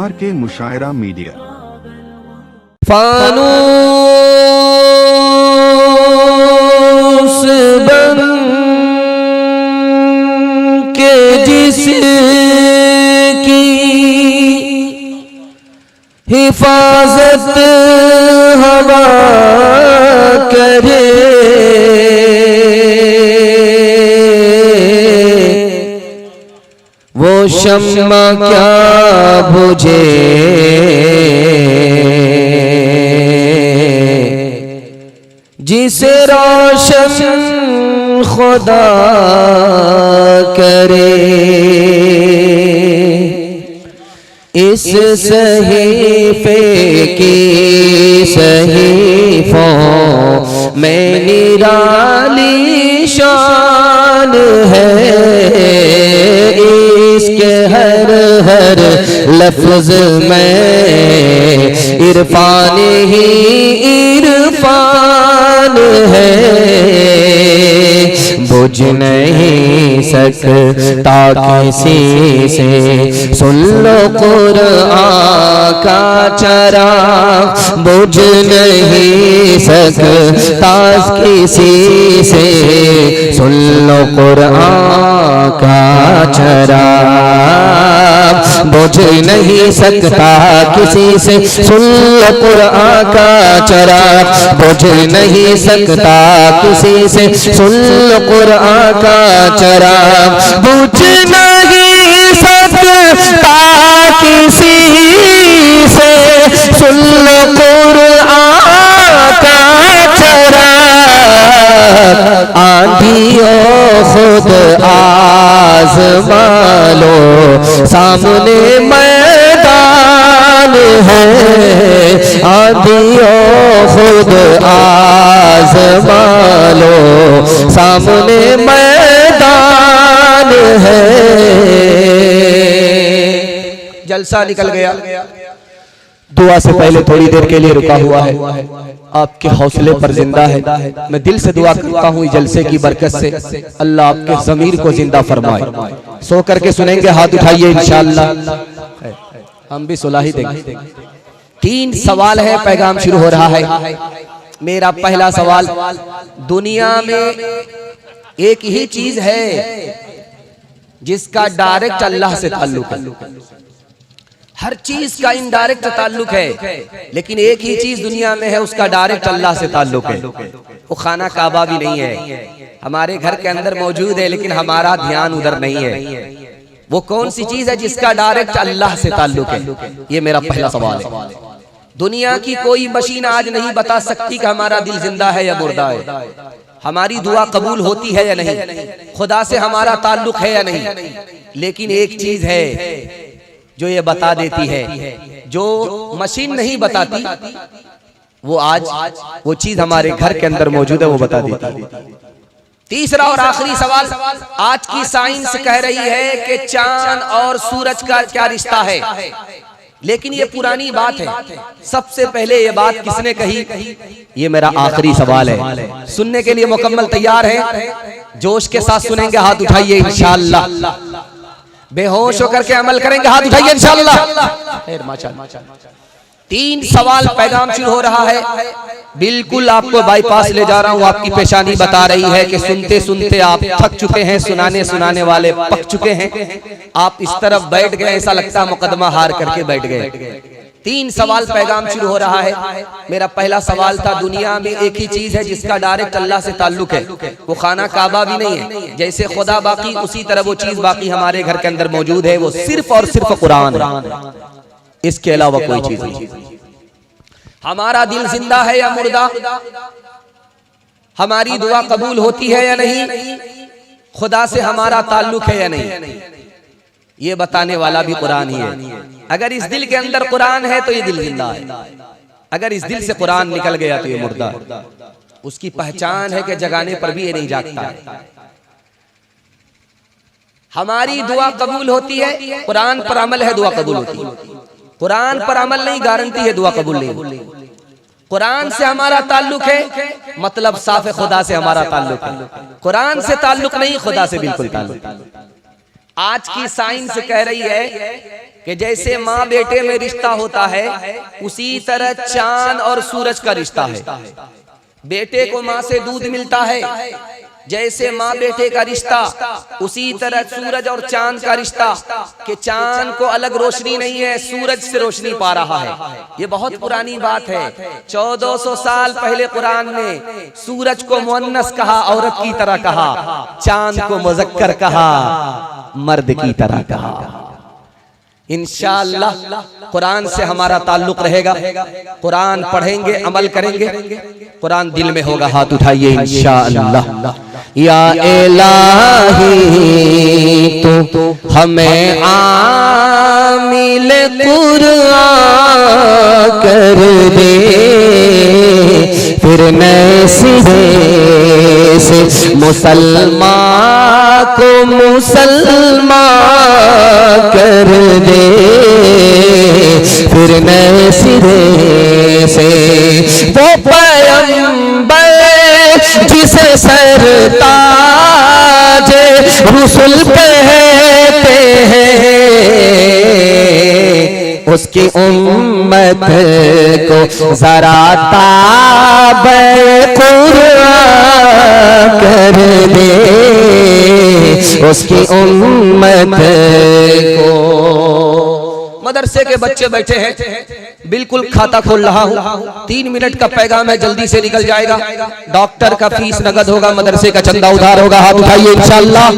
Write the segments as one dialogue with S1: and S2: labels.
S1: RK मुशायरा media.
S2: फानूस बन के जिसकी हिफाजत हवा करे, वो शम्मा क्या बुझे जिसे रोशन खुदा करे। इस सहीफे की सहीफों में निराली शान है, इसके हर हर लफ्ज में इरफान ही इरफान है। बुझ नहीं सकता किसी से सुन लो कुरआन का चराग, बुझ नहीं सकता किसी से सुन लो कुरआन का चराग, बुझ नहीं सकता किसी से सुन लो कुरआन का चराग, बुझ नहीं सकता किसी से सुन लो कुरआन का चराग, बुझ नहीं सकता किसी से सुन लो कुरआन का चराग। आंधियों खुद आज़मा लो, सामने मैदान है। आंधियों खुद आज़मा लो, सामने मैदान है। जलसा निकल गया। दुआ से पहले थोड़ी देर के लिए रुका हुआ है, आपके हौसले पर जिंदा है। मैं दिल से दुआ करता हूँ जलसे की बरकत से अल्लाह आपके ज़मीर को जिंदा फरमाए। सो करके सुनेंगे, हाथ उठाइए इंशाअल्लाह, हम भी सुलाही देंगे। 3 सवाल है, पैगाम शुरू हो रहा है। मेरा पहला सवाल, दुनिया में एक ही चीज है जिसका डायरेक्ट अल्लाह से ताल्लुक है। हर चीज का इनडायरेक्ट ताल्लुक है, लेकिन एक ही चीज दुनिया में है उसका डायरेक्ट अल्लाह से ताल्लुक है। वो खाना काबा भी नहीं है, हमारे घर के अंदर मौजूद है लेकिन हमारा ध्यान उधर नहीं है। वो कौन सी चीज है जिसका डायरेक्ट अल्लाह से ताल्लुक है? ये मेरा पहला सवाल है। दुनिया की कोई मशीन आज नहीं बता सकती कि हमारा दिल जिंदा है या मुर्दा है, हमारी दुआ कबूल होती है या नहीं, खुदा से हमारा ताल्लुक है या नहीं। लेकिन एक चीज है जो ये बता देती है, जो मशीन नहीं बताती, वो आज वो चीज हमारे घर के अंदर मौजूद है, वो बता देती है। तीसरा और आखिरी सवाल, आज की साइंस कह रही है कि चांद और सूरज का क्या रिश्ता है, लेकिन ये पुरानी बात है। सबसे पहले ये बात किसने कही? ये मेरा आखिरी सवाल है। सुनने के लिए मुकम्मल तैयार है? जोश के साथ सुनेंगे, हाथ उठाइए इंशाअल्लाह। बेहोश होकर के अमल करेंगे, हाथ उठाइए इंशाअल्लाह। 3 सवाल, पैगाम शुरू हो रहा है। बिल्कुल आपको बाईपास ले जा रहा हूँ, आपकी पेशानी बता रही है कि सुनते सुनते आप थक चुके हैं, सुनाने वाले पक चुके हैं। आप इस तरफ बैठ गए, ऐसा लगता है मुकदमा हार करके बैठ गए। 3 सवाल, पैगाम शुरू हो रहा है। मेरा पहला सवाल था, दुनिया में एक ही चीज है जिसका डायरेक्ट अल्लाह से ताल्लुक है, वो खाना काबा भी नहीं है। जैसे खुदा बाकी, उसी तरह वो चीज बाकी हमारे घर के अंदर मौजूद है, वो सिर्फ और सिर्फ कुरान है, इसके अलावा कोई चीज नहीं। हमारा दिल जिंदा है या मुर्दा, हमारी दुआ कबूल होती है या नहीं, खुदा से हमारा ताल्लुक है या नहीं, ये बताने वाला भी कुरान ही है। अगर इस दिल के अंदर कुरान है तो ये दिल जिंदा है, अगर इस दिल से कुरान निकल गया तो ये मुर्दा है। उसकी पहचान है कि जगाने पर भी ये नहीं जागता। हमारी दुआ कबूल होती है, कुरान पर अमल है दुआ कबूल होती है। कुरान पर अमल नहीं गारंटी है दुआ कबूल नहीं। कुरान से हमारा ताल्लुक है, मतलब साफ खुदा से हमारा ताल्लुक है। कुरान से ताल्लुक नहीं, खुदा से बिल्कुल ताल्लुक। आज की साइंस कह रही है कि जैसे माँ बेटे में रिश्ता होता है, उसी तरह चांद और सूरज का रिश्ता है। बेटे को माँ से दूध मिलता है, जैसे माँ बेटे का रिश्ता, उसी तरह सूरज और चांद का रिश्ता, कि चांद को अलग रोशनी नहीं है, सूरज से रोशनी पा रहा है। ये बहुत पुरानी बात है। 1400 साल पहले कुरान ने सूरज को मुअन्नस कहा, औरत की तरह कहा, चांद को मुज़क्कर कहा, मर्द की तरह कहा। इंशाअल्लाह कुरान से हमारा ताल्लुक रहेगा। कुरान पढ़ेंगे, अमल करेंगे, कुरान दिल में होगा। हाथ उठाइए इंशाअल्लाह। या इलाही तू हमें आमिल कुरान कर दे, फिर नए सिरे से मुसलमान को मुसलमान कर दे, फिर नए सिरे से वो पैगंबर जिसे सरताज रुसुल कहते हैं, उसकी उम्मत को जरा ताबे कुरान कर दे, उसकी उम्मत को। मदरसे के बच्चे बैठे हैं, बिल्कुल खाता खोल रहा हूँ, 3 मिनट का पैगाम है, जल्दी से निकल जाएगा। डॉक्टर का फीस नगद होगा, मदरसे का चंदा उधार होगा। हाथ उठाइए इंशाअल्लाह।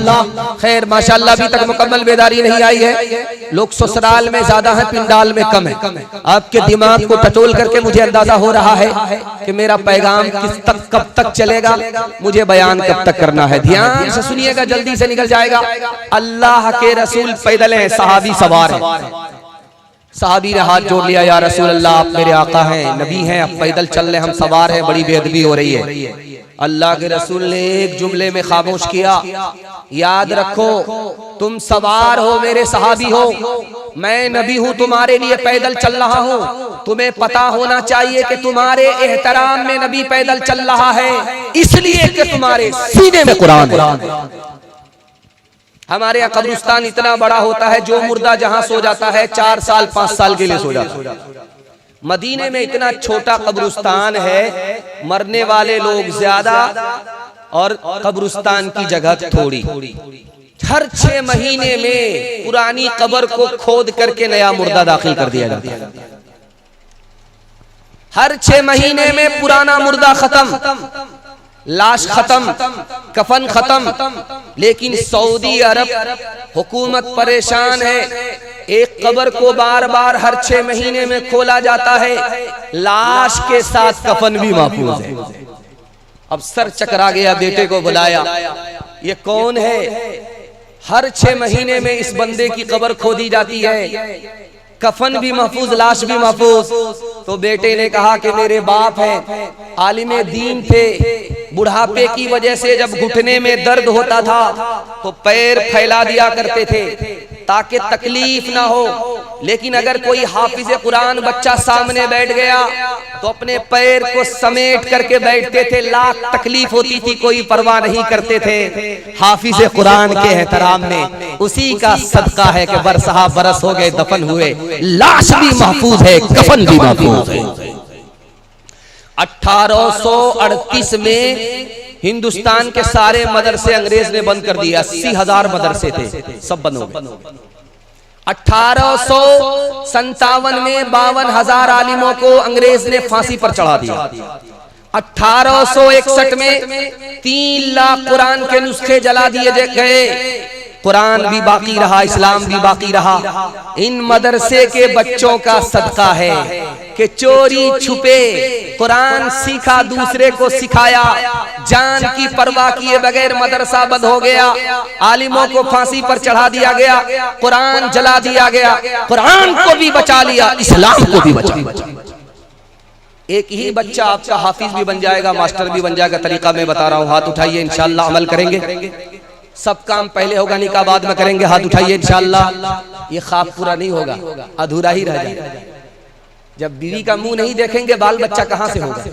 S2: खैर माशाअल्लाह अभी तक मुकम्मल बेदारी नहीं आई है। लोग ससुराल में ज्यादा है, पिंडाल में कम है। आपके दिमाग को टटोल करके मुझे अंदाजा हो रहा है कि मेरा पैगाम किस तक, कब तक चलेगा, मुझे बयान कब तक करना है। ध्यान से सुनिएगा, जल्दी से निकल जाएगा। अल्लाह के रसूल पैदल हैं, सहाबी सवार हैं। सहाबी ने हाथ जोड़ लिया, या रसूल अल्लाह आप मेरे आका हैं, नबी हैं, अब पैदल चल रहे, हम सवार हैं, बड़ी बेअदबी हो रही है। अल्लाह के रसूल ने एक जुमले में खामोश किया, याद रखो तुम सवार हो, मेरे सहाबी हो, मैं नबी हूं, तुम्हारे लिए पैदल चल रहा हूं। तुम्हें पता होना चाहिए कि तुम्हारे एहतराम में नबी पैदल चल रहा है, इसलिए कि तुम्हारे सीने में कुरान है। हमारे यहाँ कब्रिस्तान इतना बड़ा होता है, जो मुर्दा जहां सो जाता है 4 साल 5 साल के लिए सो जाता है। मदीने में इतना छोटा कब्रिस्तान है, मरने वाले लोग ज्यादा और कब्रिस्तान की जगह थोड़ी। हर 6 महीने में पुरानी कब्र को खोद करके नया मुर्दा दाखिल कर दिया जाता है। हर 6 महीने में पुराना मुर्दा खत्म, लाश खत्म, कफन खत्म। लेकिन सऊदी अरब हुकूमत परेशान है, एक कब्र को बार बार हर 6 महीने में खोला जाता है, लाश के साथ कफन भी महफूज है। अब सर चकरा गया, बेटे को बुलाया, ये कौन है? हर 6 महीने में इस बंदे की कब्र खोदी जाती है, कफन भी महफूज, लाश भी महफूज। तो बेटे ने कहा कि मेरे बाप हैं, आलिमे दीन थे, बुढ़ापे की वजह से जब घुटने में दर्द होता था तो पैर फैला दिया करते थे ताकि तकलीफ ना हो। लेकिन अगर कोई हाफिज कुरान बच्चा सामने बैठ गया तो अपने पैर को समेट करके बैठते थे, लाख तकलीफ होती थी, कोई परवाह नहीं करते थे। हाफिज कुरान के एहतराम में उसी का सदका है कि बरसहा बरस हो गए, दफन हुए, लाश भी महफूज है, कफन भी महफूज है। 1838 में हिंदुस्तान के सारे मदरसे अंग्रेज ने बंद कर दिए। 80,000 मदरसे थे, सब बंद हो गए। 1857 में 52,000 आलिमों को अंग्रेज ने फांसी पर चढ़ा दिया। 1861 में 3 लाख कुरान के नुस्खे जला दिए गए। कुरान भी बाकी रहा, इस्लाम भी बाकी रहा। इन मदरसे के बच्चों का सदका है कि चोरी छुपे कुरान सीखा, दूसरे को सिखाया, जान की परवाह किए बगैर मदरसा बंद हो गया, आलिमों को फांसी पर चढ़ा दिया गया, कुरान जला दिया गया। कुरान को भी बचा लिया, इस्लाम को भी बचा लिया। एक ही बच्चा आपका हाफिज भी बन जाएगा, मास्टर भी बन जाएगा। तरीका मैं बता रहा हूँ, हाथ उठाइए, इंशाअल्लाह अमल करेंगे। सब काम पहले होगा, निकाह बाद में करेंगे। हाथ उठाइए इंशाअल्लाह। ये ख्वाब पूरा नहीं होगा, अधूरा ही रह जाएगा। जब बीवी का मुंह नहीं देखेंगे बाल बच्चा कहां से होगा?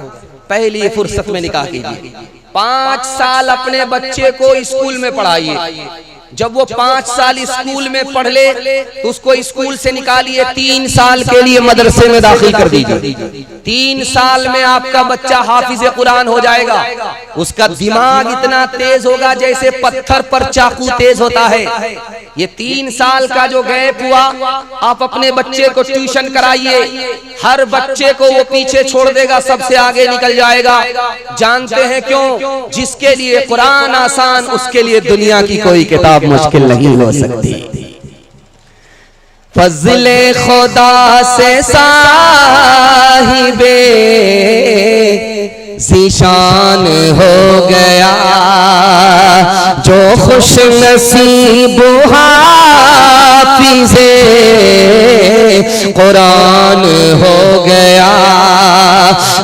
S2: पहली फुर्सत में निकाह कीजिए। 5 साल अपने बच्चे को स्कूल में पढ़ाइए। जब वो 5 साल स्कूल में पढ़ ले तो उसको स्कूल से निकालिए, 3 साल के लिए मदरसे में दाखिल कर दीजिए। 3 साल में आपका बच्चा हाफिज कुरान हो जाएगा। उसका दिमाग इतना तेज होगा जैसे पत्थर पर चाकू तेज होता है। ये 3 साल का जो गैप हुआ, आप अपने बच्चे को ट्यूशन कराइए। हर बच्चे को वो पीछे छोड़ देगा, सबसे आगे निकल जाएगा। जानते हैं क्यों? जिसके लिए कुरान आसान, उसके लिए दुनिया की कोई किताब मुश्किल नहीं हो सकती। फज़ले खुदा से साहिबे ज़ीशान हो गया, जो खुश नसीब हाफिज़े कुरान हो गया,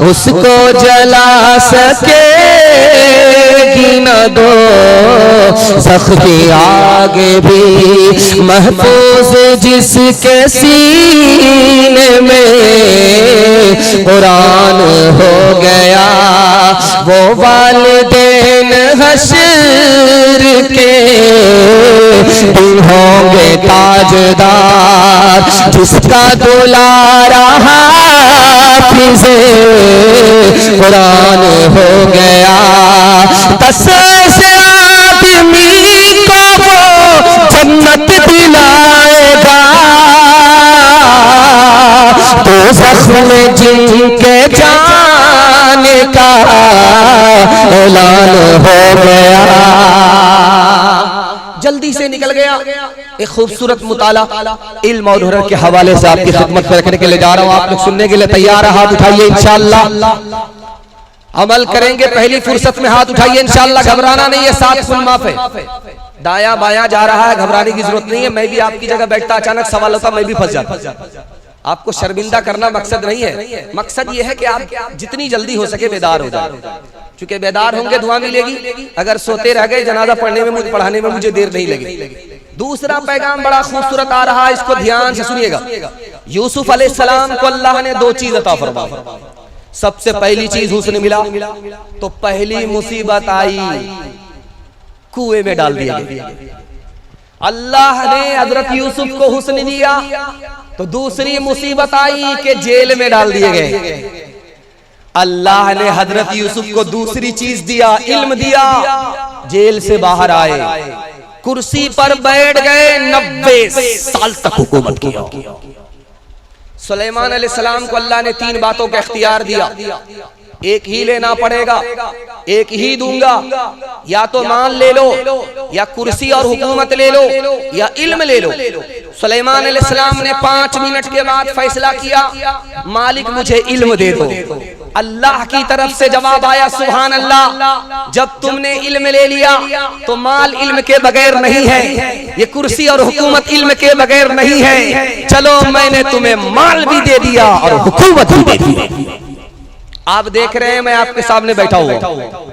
S2: उसको जला सकेगी न दो सख्ती आगे भी, महफूज जिसके सीने में कुरान हो गया, वो वालिदैन हश्र के भी होंगे ताजदार, जिसका दुलारा हाफिज़े कुरान हो गया। 10 से आदमी को वो जन्नत दिलाएगा, तो ज़ख्म जिनके जाने का ऐलान हो गया। जल्दी से निकल गया। एक खूबसूरत मुताला इल्म और हुनर के हवाले से आपकी खिदमत में रखने के लिए जा रहा हूं। आप लोग सुनने के लिए तैयार है? हाथ उठाइए, इंशाअल्लाह अमल करेंगे। पहली फुर्सत में हाथ उठाइए, इंशाअल्लाह घबराना नहीं है, 7 फुल माफ है। दाया बाया जा रहा है, घबराने की जरूरत नहीं है। मैं भी आपकी जगह बैठता, अचानक सवाल होता, मैं भी फंस जाता। आपको शर्मिंदा करना मकसद नहीं है। मकसद ये है कि आप जितनी जल्दी हो सके बेदार हो जाए। चूंकि बेदार होंगे दुआ मिलेगी, अगर सोते रह गए जनाजा पढ़ने में, मुझे पढ़ाने में मुझे देर नहीं लगेगी। दूसरा पैगाम बड़ा खूबसूरत आ रहा है, इसको ध्यान से सुनिएगा। यूसुफ अलैहिस्सलाम को अल्लाह ने 2 चीज अता फरमाई। सबसे पहली चीज हुस्न मिला, तो पहली मुसीबत आई, कुएं में डाल दिया गया। अल्लाह ने हजरत यूसुफ को हुस्न दिया, तो दूसरी मुसीबत आई कि जेल में डाल दिए गए। अल्लाह ने हजरत यूसुफ को दूसरी चीज दिया, इल्म दिया, जेल से बाहर आए, कुर्सी पर बैठ गए, 90 साल तक हुकूमत किया। सुलेमान अलैहिस्सलाम को अल्लाह ने 3 बातों का इख्तियार दिया। एक ही लेना पड़ेगा, एक ही दूंगा, या तो मान ले लो, या कुर्सी और हुकूमत ले लो, या इल्म ले लो। सुलेमान अलैहिस्सलाम ने 5 मिनट के बाद फैसला किया, मालिक मुझे इल्म दे दो। अल्लाह की तरफ से जवाब आया, सुभान अल्लाह, जब तुमने इल्म ले लिया तो माल इल्म के बगैर नहीं है, ये कुर्सी और हुकूमत इल्म के बगैर नहीं है। चलो मैंने तुम्हें माल भी दे दिया और हुकूमत भी दे दी। आप देख रहे हैं मैं आपके सामने बैठा हुआ,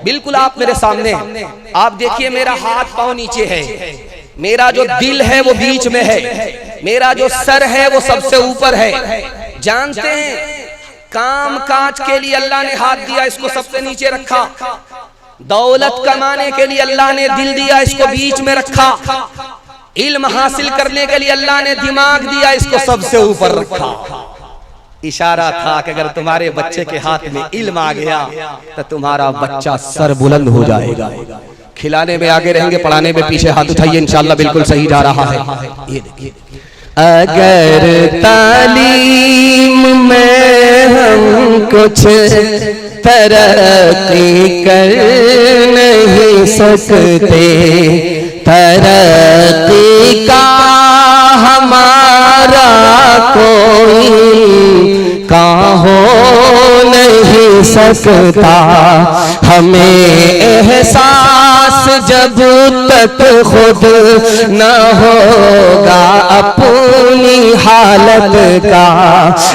S2: बिल्कुल आप मेरे सामने हैं। आप देखिए मेरा हाथ पांव नीचे है, मेरा जो दिल है वो बीच में है, मेरा जो सर है वो सबसे ऊपर है। जानते हैं काम काज के लिए अल्लाह ने हाथ दिया, इसको सबसे नीचे रखा। दौलत कमाने के लिए अल्लाह ने दिल दिया, इसको बीच में रखा। इल्म हासिल करने के लिए अल्लाह ने दिमाग दिया, इसको सबसे ऊपर रखा। इशारा था कि अगर तुम्हारे बच्चे के हाथ में इल्म आ गया तो तुम्हारा बच्चा सर बुलंद हो जाएगा। खिलाने में आगे रहेंगे, पढ़ाने में पीछे। हाथ उठाइए, इंशाअल्लाह बिल्कुल सही जा रहा है। ये देखिए, अगर तालीम में हम कुछ तरक्की कर नहीं सकते, तरक्की का हमारा कोई का हो नहीं सकता, हमें एहसास जब तक खुद न होगा अपनी हालत का,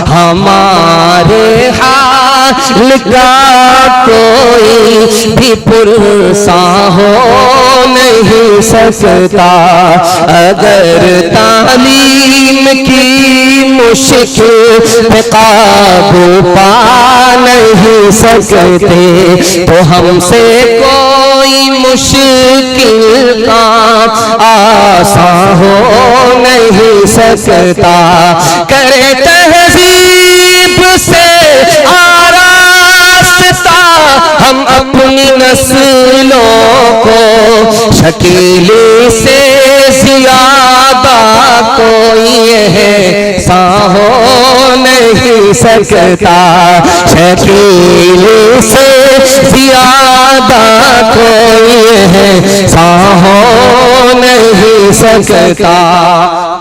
S2: हमारे हाल का कोई भी पुरसा हो नहीं सकता। अगर तालीम की मुश्किल पे काबू पा नहीं सकते तो हमसे कोई मुश्किल का आसान हो नहीं सकता। करे तहजीब से आरास्ता हम अपनी नस्लों को, शकीली से ज़्यादा कोई है हो नहीं सकता। शकीली से ज़्यादा कोई है हो नहीं सकता।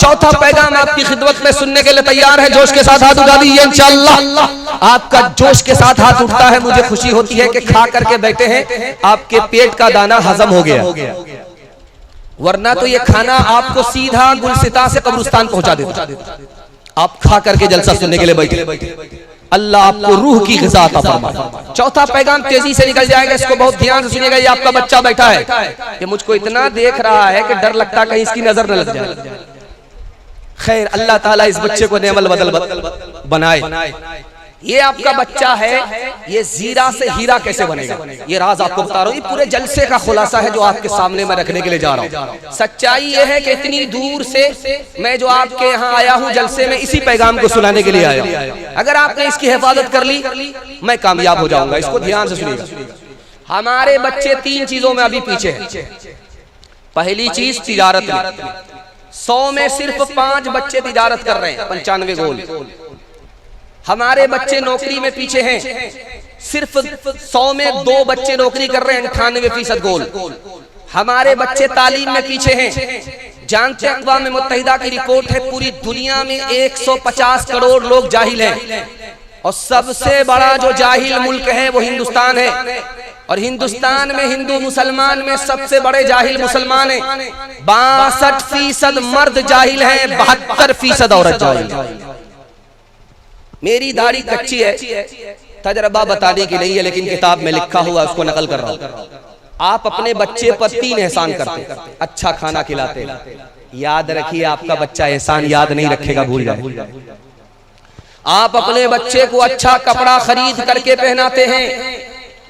S2: चौथा पैगाम आपकी खिदमत में सुनने के लिए तैयार है। जोश के साथ हाथ उठा दीजिए इंशाअल्लाह। आपका जोश के साथ हाथ उठता है, मुझे खुशी होती है कि खा करके बैठे हैं, आपके पेट का दाना हजम हो गया, वरना तो ये खाना आपको सीधा गुलसिता से कब्रिस्तान पहुंचा देता। आप खा करके जलसा सुनने के लिए बैठे, अल्लाह आपको रूह की ग़िज़ा अता फरमाए। चौथा पैगाम तेजी से निकल जाएगा, इसको बहुत ध्यान से सुनिएगा। ये आपका बच्चा बैठा है, ये मुझको इतना देख रहा है कि डर लगता कहीं इसकी नजर न लग जाए। खैर, अल्लाह ताला इस बच्चे को नेमल बदल बनाए। ये आपका बच्चा है, ये जीरा से हीरा कैसे बनेगा, ये राज आपको बता रहा हूँ। ये पूरे जलसे का खुलासा है जो आपके सामने मैं रखने के लिए जा रहा हूँ। सच्चाई ये है कि इतनी दूर से मैं जो आपके यहाँ आया हूँ जलसे में, इसी पैगाम को सुनाने के लिए आया हूँ। अगर आपने इसकी हिफाजत कर ली मैं कामयाब हो जाऊंगा। इसको ध्यान से सुनिएगा। हमारे बच्चे तीन चीजों में अभी पीछे हैं। पहली चीज तिजारत में, 100 में सिर्फ 5 बच्चे तिजारत कर रहे हैं, 95 गोल। हमारे बच्चे नौकरी में पीछे हैं, सिर्फ 100 में 2 बच्चे नौकरी कर रहे हैं, 98% गोल। हमारे बच्चे तालीम में पीछे हैं। जानते हैं अक़वाम मुत्तहिदा की रिपोर्ट है, पूरी दुनिया में 150 करोड़ लोग जाहिल हैं और सबसे बड़ा जो जाहिल मुल्क है वो हिंदुस्तान है। और हिंदुस्तान में हिंदू मुसलमान में सबसे बड़े जाहिल मुसलमान हैं। 62% मर्द जाहिल हैं, 72% औरत जाहिल है। मेरी दाढ़ी कच्ची है, तजर्बा बताने की नहीं है, लेकिन किताब में लिखा हुआ उसको नकल कर रहा हूं। आप अपने बच्चे पर 3 एहसान करते, अच्छा खाना खिलाते। याद रखिए, आपका बच्चा एहसान याद नहीं रखेगा, भूल जाए। आप अपने बच्चे को अच्छा कपड़ा खरीद करके पहनाते हैं,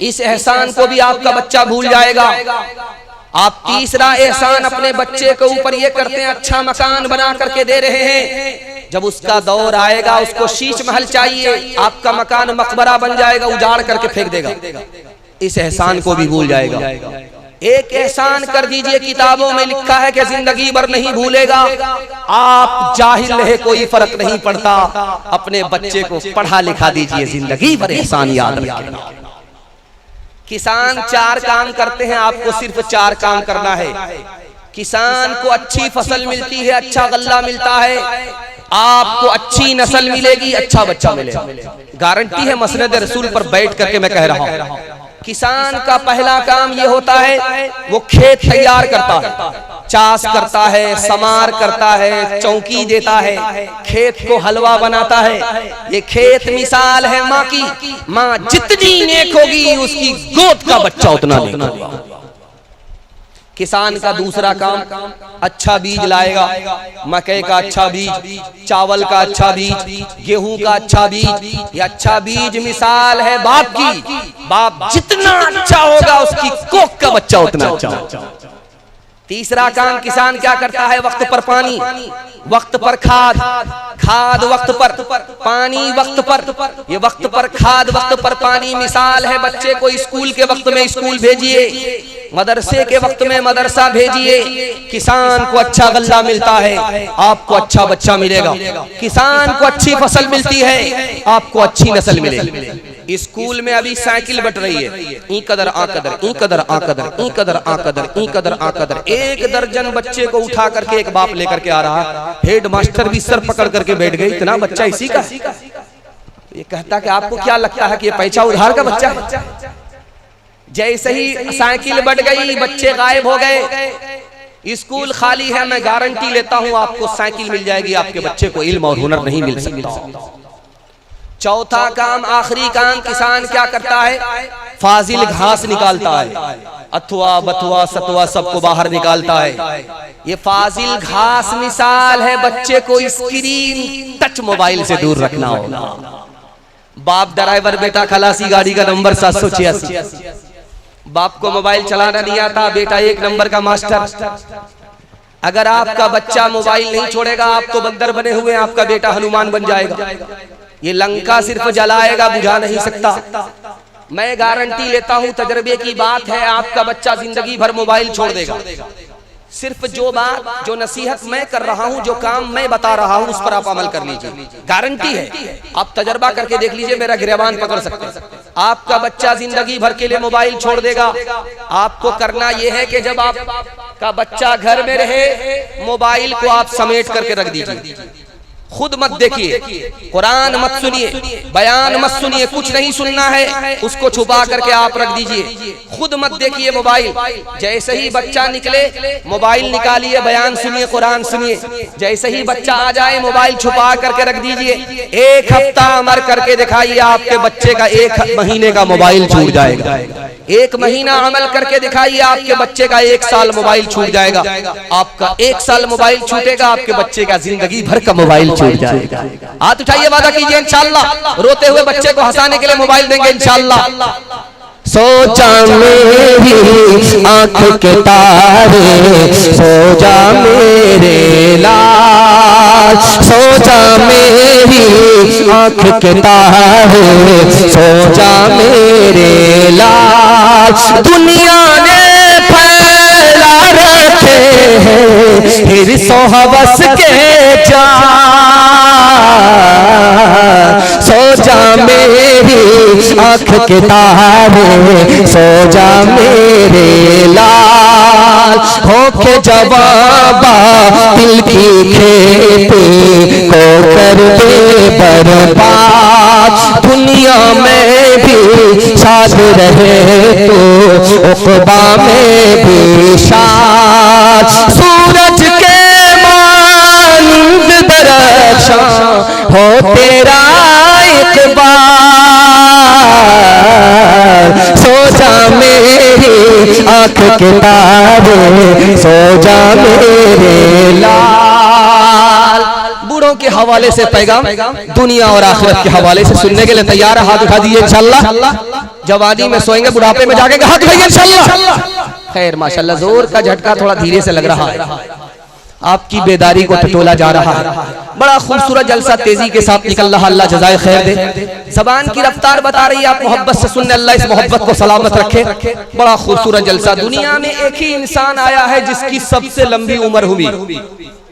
S2: इस एहसान को भी आपका बच्चा भूल जाएगा। आप तीसरा एहसान अपने बच्चे के ऊपर ये करते हैं, अच्छा मकान बना करके दे रहे हैं। जब उसका दौर आएगा उसको शीश महल चाहिए, आपका मकान मकबरा बन जाएगा, उजाड़ करके फेंक देगा। इस एहसान को भी भूल जाएगा। एक एहसान कर दीजिए, किताबों में लिखा है कि जिंदगी भर नहीं भूलेगा। आप जाहिल है, कोई फर्क नहीं पड़ता, अपने बच्चे को पढ़ा लिखा दीजिए, जिंदगी भर एहसान याद रखेगा। किसान 4 काम करते हैं, आपको सिर्फ 4 काम करना है। किसान को अच्छी फसल मिलती है, अच्छा गल्ला मिलता है, आपको अच्छी नस्ल मिलेगी, अच्छा बच्चा मिलेगा, गारंटी है। मसनद रसूल पर बैठ करके मैं कह रहा हूं। किसान का पहला काम ये होता है, वो खेत तैयार करता है, चास करता है, समार करता है, चौकी देता है, खेत को हलवा बनाता है। ये खेत मिसाल है माँ की, माँ जितनी नेक होगी उसकी गोद का बच्चा उतना नेक होगा। किसान का दूसरा काम, अच्छा बीज लाएगा, मकई का अच्छा बीज, चावल का अच्छा बीज, गेहूं का अच्छा बीज। ये अच्छा बीज मिसाल है बाप की, बाप जितना अच्छा होगा उसकी कोख का बच्चा उतना अच्छा होगा। तीसरा काम किसान क्या करता है, वक्त पर पानी, वक्त पर खाद, खाद वक्त पर, पानी वक्त पर। ये वक्त पर खाद, वक्त पर पानी मिसाल है, बच्चे को स्कूल के वक्त में स्कूल भेजिए, मदरसे के वक्त में मदरसा भेजिए। किसान को अच्छा गल्ला मिलता है, आपको अच्छा बच्चा मिलेगा। किसान को अच्छी फसल मिलती है, आपको अच्छी नस्ल मिलेगी। स्कूल में अभी साइकिल बट रही है, ई कदर आ कदर, ई कदर आ कदर, ई कदर आ कदर, ई कदर आ कदर। 1 दर्जन बच्चे को उठा करके एक बाप लेकर के आ रहा है, हेड मास्टर भी सर पकड़ करके बैठ गई, इतना बच्चा इसी का। ये कहता कि आपको क्या लगता है कि ये पैसा उधार का बच्चा है? जैसे ही साइकिल बढ़ गई, बच्चे गायब हो गए, स्कूल खाली है, मैं गारंटी लेता हूं आपको साइकिल मिल जाएगी, आपके बच्चे को इल्म और हुनर नहीं मिल सकता। चौथा काम, आखिरी काम, किसान क्या करता है? फाजिल घास निकालता है, अथवा बथुआ सतुआ सबको बाहर निकालता है। ये फाजिल घास मिसाल है बच्चे को स्क्रीन टच मोबाइल से दूर रखना होगा। बाप ड्राइवर, बेटा खलासी, गाड़ी का नंबर 786। बाप को मोबाइल चलाना नहीं आता, बेटा 1 नंबर का मास्टर। अगर आपका बच्चा मोबाइल नहीं छोड़ेगा, आप तो बंदर बने हुए, आपका बेटा हनुमान बन जाएगा। ये लंका सिर्फ जलाएगा, बुझा नहीं सकता। मैं गारंटी लेता हूं, तजर्बे की बात है, आपका बच्चा जिंदगी भर मोबाइल छोड़ देगा। सिर्फ जो बात, जो नसीहत मैं कर रहा हूं, जो काम मैं बता रहा हूं, उस पर आप अमल कर लीजिए, गारंटी है। आप तजर्बा करके देख लीजिए, मेरा गिरबान पकड़ सकते हैं। आपका बच्चा जिंदगी भर के लिए मोबाइल छोड़ देगा। आपको करना यह है कि जब आपका बच्चा घर में रहे, मोबाइल को आप समेट करके रख दीजिए, खुद मत देखिए, कुरान मत सुनिए, बयान मत सुनिए, कुछ नहीं सुनना है, उसको छुपा करके आप रख दीजिए, खुद मत देखिए मोबाइल। जैसे ही बच्चा निकले, मोबाइल निकालिए, बयान सुनिए, कुरान सुनिए। जैसे ही बच्चा आ जाए, मोबाइल छुपा करके रख दीजिए। 1 हफ्ता अमर करके दिखाइए, आपके बच्चे का 1 महीने का मोबाइल छूट जाएगा। 1 महीना अमल करके दिखाइए, आपके बच्चे का 1 साल मोबाइल छूट जाएगा। आपका 1 साल मोबाइल छूटेगा, आपके बच्चे का जिंदगी भर का मोबाइल छूट जाएगा। हाथ उठाइए, वादा कीजिए इंशाअल्लाह। रोते हुए बच्चे को हंसाने के लिए मोबाइल देंगे इंशाअल्लाह।
S3: सोचा मेरी आंख के तारे, सोचा मेरे लाल, सोचा मेरी आंख के तारे, सोचा मेरे लाल। दुनिया ने फैला रखे हैं हिर्स और हवस के जाल, सोचा मेरी आंख के तारे, सोजा मेरे लाल। होके जवाबा दिल की खेती को कर दे बर्बाद। दुनिया में भी साथ रहे तो उक़बा में भी शाद। सूरज के मानंद दरख्शां हो तेरा इक़बाल, सोजा मेरी आंख के तारे, सोजा मेरे लाल।
S2: बूढ़ों के हवाले से पैगाम दुनिया और आखिरत के हवाले से सुनने के लिए तैयार है? हाथ उठा दीजिए इंशाअल्लाह। जवानी में सोएंगे, बुढ़ापे में जाके हाथ उठाइए इंशाअल्लाह। खैर माशाअल्लाह, जोर का झटका थोड़ा धीरे से लग रहा है, आपकी बेदारी को टटोला जा रहा है। बड़ा खूबसूरत जलसा तेजी के साथ निकल रहा, अल्लाह जज़ाए खैर दे। ज़बान की रफ्तार बता रही है, आप मोहब्बत से सुनने, अल्लाह इस मोहब्बत को सलामत रखे। बड़ा खूबसूरत जलसा। दुनिया में एक ही इंसान आया है जिसकी सबसे लंबी उम्र हुई,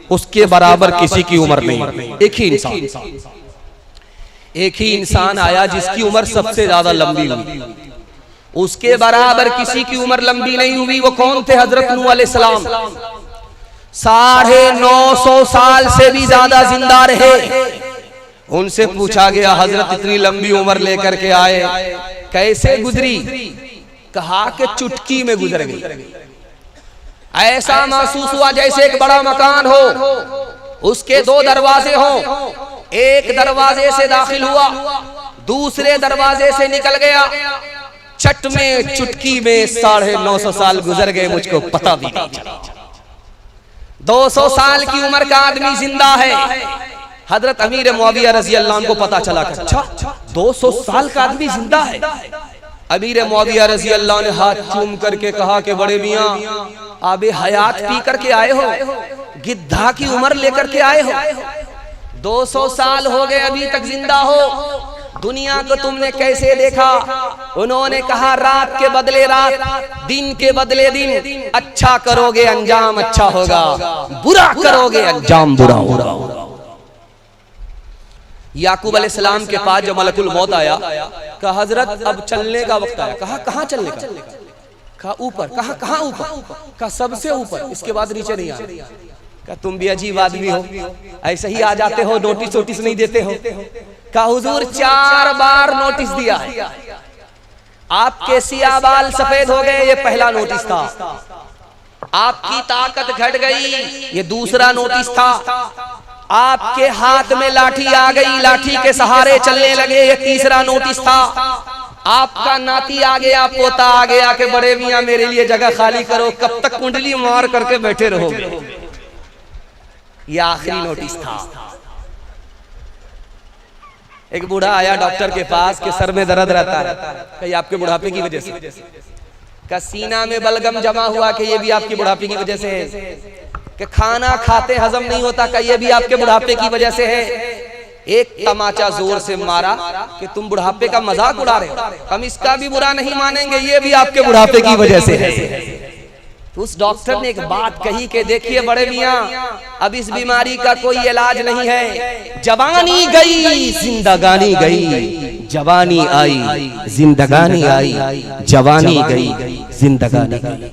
S2: उसके बराबर किसी की उम्र नहीं। एक ही इंसान, एक ही इंसान आया जिसकी उम्र सबसे ज्यादा लंबी हुई, उसके बराबर किसी की उम्र लंबी नहीं हुई। वो कौन थे? हजरत नूह अलैहिस्सलाम। 950 साल से भी ज्यादा जिंदा रहे। उनसे पूछा गया, हजरत इतनी लंबी उम्र लेकर के आए, कैसे गुजरी? कहा कि चुटकी में गुजर गई। ऐसा महसूस हुआ जैसे एक बड़ा मकान हो, उसके 2 दरवाजे हो, एक दरवाजे से दाखिल हुआ, दूसरे दरवाजे से निकल गया, चट में चुटकी में 950 साल गुजर गए, मुझको पता भी नहीं चला। 200 साल की उम्र का आदमी जिंदा है। हजरत अमीर मुआविया रजी अल्लाह अन्हु को पता चला, अच्छा 200 साल का आदमी जिंदा है। अमीर मुआविया रजी अल्लाह ने हाथ चूम करके कहा कि बड़े मियाँ, आबे हयात पी करके आए हो, गिद्धा की उम्र लेकर के आए हो, 200 साल हो गए अभी तक जिंदा हो, दुनिया को तुमने कैसे देखा? उन्होंने कहा, रात के बदले रात, दिन के बदले दिन, अच्छा करोगे अंजाम अच्छा होगा, बुरा करोगे अंजाम बुरा होगा। याकूब अलैहिस्सलाम के पास जब मलकुल मौत आया, कहा हजरत अब चलने का वक्त आया। कहा कहाँ चलने का? कहा ऊपर। कहा कहाँ ऊपर? कहा सबसे ऊपर, इसके बाद नीचे नहीं आया। कहा तुम भी अजीब आदमी हो, ऐसे ही आ जाते हो, नोटिस वोटिस नहीं देते हो। कहा हुजूर 4 बार नोटिस दिया है, आपके सिया बाल सफेद हो गए, ये पहला नोटिस था। आपकी ताकत घट गई, ये दूसरा नोटिस था। आपके हाथ में लाठी आ गई, लाठी के सहारे चलने लगे, ये तीसरा नोटिस था। आपका नाती आ गया, पोता आ गया कि बड़े मियां मेरे लिए जगह खाली करो, कब तक कुंडली मार करके बैठे रहोगे, ये आखिरी नोटिस था। एक बूढ़ा आया डॉक्टर के पास कि सर में दर्द रहता है, कहीं आपके बुढ़ापे की वजह से, का सीना में बलगम जमा हुआ कि ये भी आपकी बुढ़ापे की वजह से है, कि खाना खाते हजम नहीं होता का ये भी आपके बुढ़ापे की वजह से है। एक तमाचा जोर से मारा कि तुम बुढ़ापे का मजाक उड़ा रहे हो, हम इसका भी बुरा नहीं मानेंगे, ये भी आपके बुढ़ापे की वजह से है। तो उस डॉक्टर ने एक बात कही कि देखिए बड़े मियां, अब इस बीमारी का कोई इलाज नहीं है। जवानी गई जिंदगानी गई, जवानी आई जिंदगानी आई, जवानी गई जिंदगानी गई।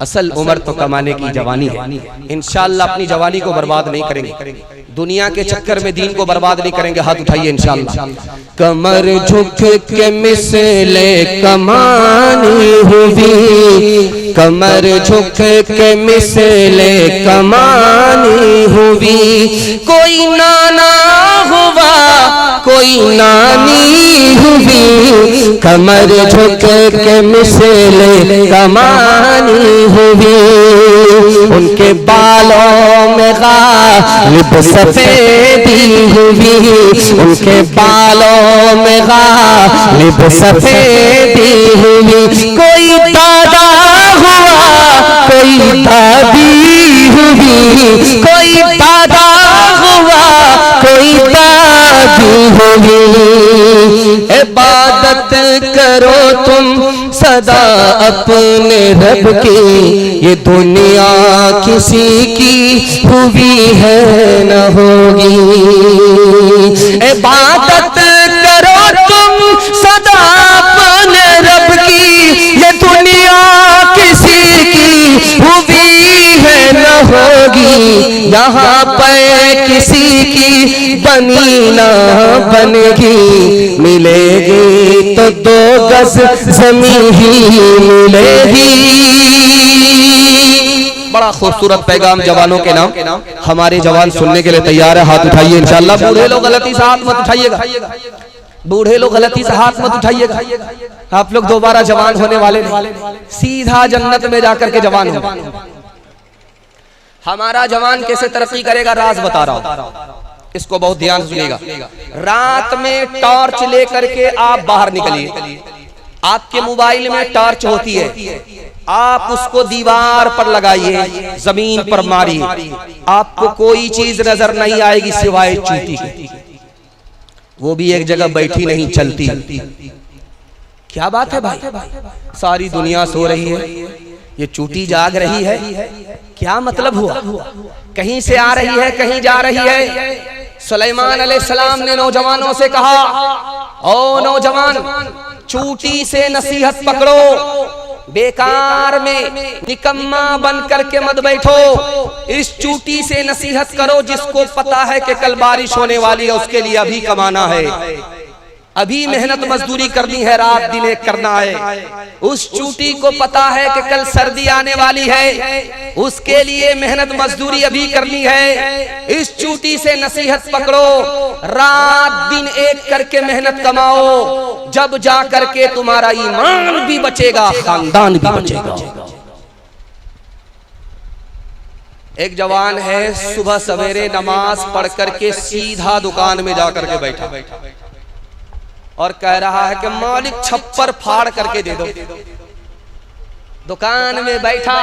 S2: असल उम्र तो कमाने की जवानी है। इंशाअल्लाह अपनी जवानी को बर्बाद नहीं करेंगे, दुनिया के चक्कर में दीन को बर्बाद नहीं करेंगे। हाथ उठाइए इंशाअल्लाह।
S3: कमर झुक के मिसले कमानी हुई, कमर झुक के मिसले कमानी हुई, कोई नाना हुआ कोई नानी हुई, कमर झुक के मिसले कमानी हुई। उनके बालों में गालिब सफेदी हुई, उनके बालों में गालिब सफेदी हुई, कोई दादा हुआ कोई दादी हुई, कोई दादा हुआ कोई दादी हुई। इबादत करो तुम सदा अपने रब की, ये दुनिया किसी की हुई है न होगी। इबादत करो तुम सदा अपने रब की, ये दुनिया किसी की हुई है न होगी। यहाँ पर किसी की बनी ना बनेगी, मिलेगी तो 2 गज ज़मीन ही मिलेगी।
S2: बड़ा खूबसूरत पैगाम जवानों के नाम। हमारे जवान सुनने के लिए तैयार है, हाथ उठाइए इंशाअल्लाह। बूढ़े लोग गलती से हाथ मत उठाइएगा, बूढ़े लोग गलती से हाथ मत उठाइएगा। आप लोग दोबारा जवान होने वाले नहीं, सीधा जन्नत में जाकर के जवान हो। हमारा जवान कैसे तरक्की करेगा, राज बता रहा हूं, इसको बहुत ध्यान से सुनिएगा। रात में टॉर्च लेकर के आप बाहर निकलिए, आपके मोबाइल में टॉर्च होती है, आप उसको दीवार पर लगाइए, जमीन पर मारिए, आपको कोई चीज नजर नहीं आएगी सिवाय चूटी की, वो भी एक जगह बैठी नहीं चलती। क्या बात है भाई, सारी दुनिया सो रही है, ये चूटी जाग रही है, क्या मतलब हुआ? कहीं से आ रही है, कहीं जा रही है। सुलेमान अलैहिस्सलाम ने नौजवानों से कहा, ओ नौजवान, चूटी से नसीहत पकड़ो, बेकार में निकम्मा बन करके मत बैठो, इस चूटी से नसीहत करो जिसको पता है कि कल बारिश होने वाली है, उसके लिए अभी कमाना है, अभी मेहनत मजदूरी करनी है, रात दिन एक करना है। उस चूटी को पता है कि कल सर्दी आने वाली है, उसके लिए मेहनत मजदूरी अभी करनी है। इस चूटी से नसीहत पकड़ो, रात दिन एक करके मेहनत कमाओ, जब जा करके तुम्हारा ईमान भी बचेगा, खानदान भी बचेगा। एक जवान है, सुबह सवेरे नमाज पढ़ करके सीधा दुकान में जाकर के बैठा और कह रहा है कि मालिक छप्पर फाड़ करके दे दो। दुकान में बैठा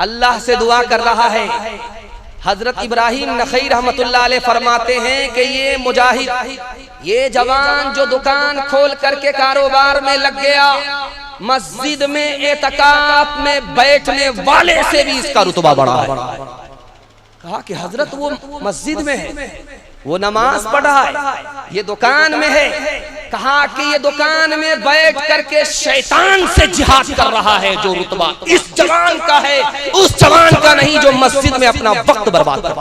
S2: अल्लाह से दुआ कर रहा है। हजरत इब्राहिम नखई रहमतुल्लाह अलैह फरमाते हैं कि ये मुजाहिद, ये जवान जो दुकान खोल करके कारोबार में लग गया, मस्जिद में एतकाफ में बैठने वाले से भी इसका रुतबा बढ़ा है। कहा कि हजरत वो मस्जिद में है, वो नमाज पढ़ रहा है, ये दुकान में है। कहा कि ये दुकान में बैठ करके शैतान से जिहाद कर रहा है, जो रुतबा इस जवान का है उस जवान का नहीं जो मस्जिद में अपना वक्त बर्बाद कर।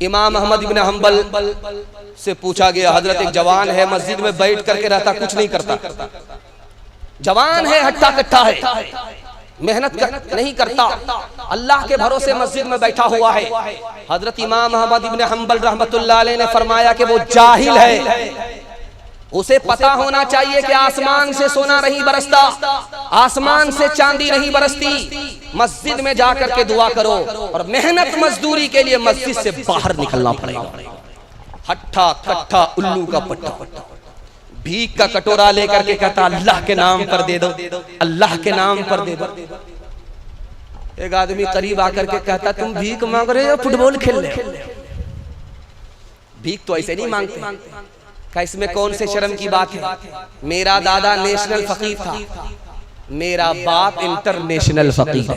S2: इमाम अहमद इब्न हम्बल से पूछा गया, हजरत एक जवान है, मस्जिद में बैठ करके रहता, कुछ नहीं करता, जवान है, हट्टा कट्टा है, मेहनत नहीं करता, अल्लाह के भरोसे मस्जिद में बैठा हुआ है। हजरत इमाम अहमद इब्न हम्बल रहमतुल्लाह अलैह ने फरमाया कि वो जाहिल है, उसे पता होना चाहिए कि आसमान से सोना नहीं बरसता, आसमान से चांदी नहीं बरसती। मस्जिद में जाकर के दुआ करो और मेहनत मजदूरी के लिए मस्जिद से बाहर निकलना पड़ेगा। हट्ठा कट्ठा उल्लू का पट्टा, भीख का कटोरा लेकर के कहता अल्लाह के नाम पर दे दो, अल्लाह के नाम पर दे दो। एक आदमी करीब आकर के कहता तुम भीख मांग रहे हो, फुटबॉल खेल रहे हो? भीख तो ऐसे नहीं मांगते। क्या इसमें कौन से शर्म की बात है? मेरा दादा नेशनल फकीर था, मेरा बाप इंटरनेशनल फकीर।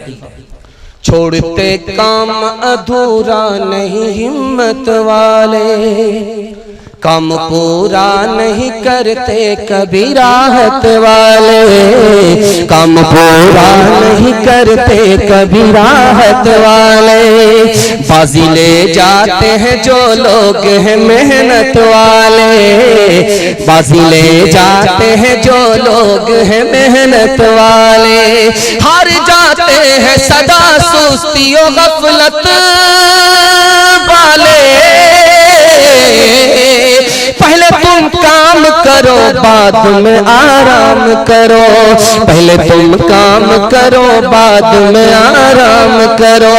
S2: छोड़ते काम अधूरा नहीं हिम्मत वाले, काम पूरा नहीं करते कभी राहत वाले, काम पूरा नहीं करते कभी राहत वाले। बाजी ले जाते हैं जो लोग हैं मेहनत वाले, बाजी ले जाते हैं जो लोग हैं मेहनत वाले। हार जाते हैं सदा सुस्ती और गफलत वाले। पहले तुम काम करो बाद में आराम करो, पहले तुम काम करो बाद में आराम करो।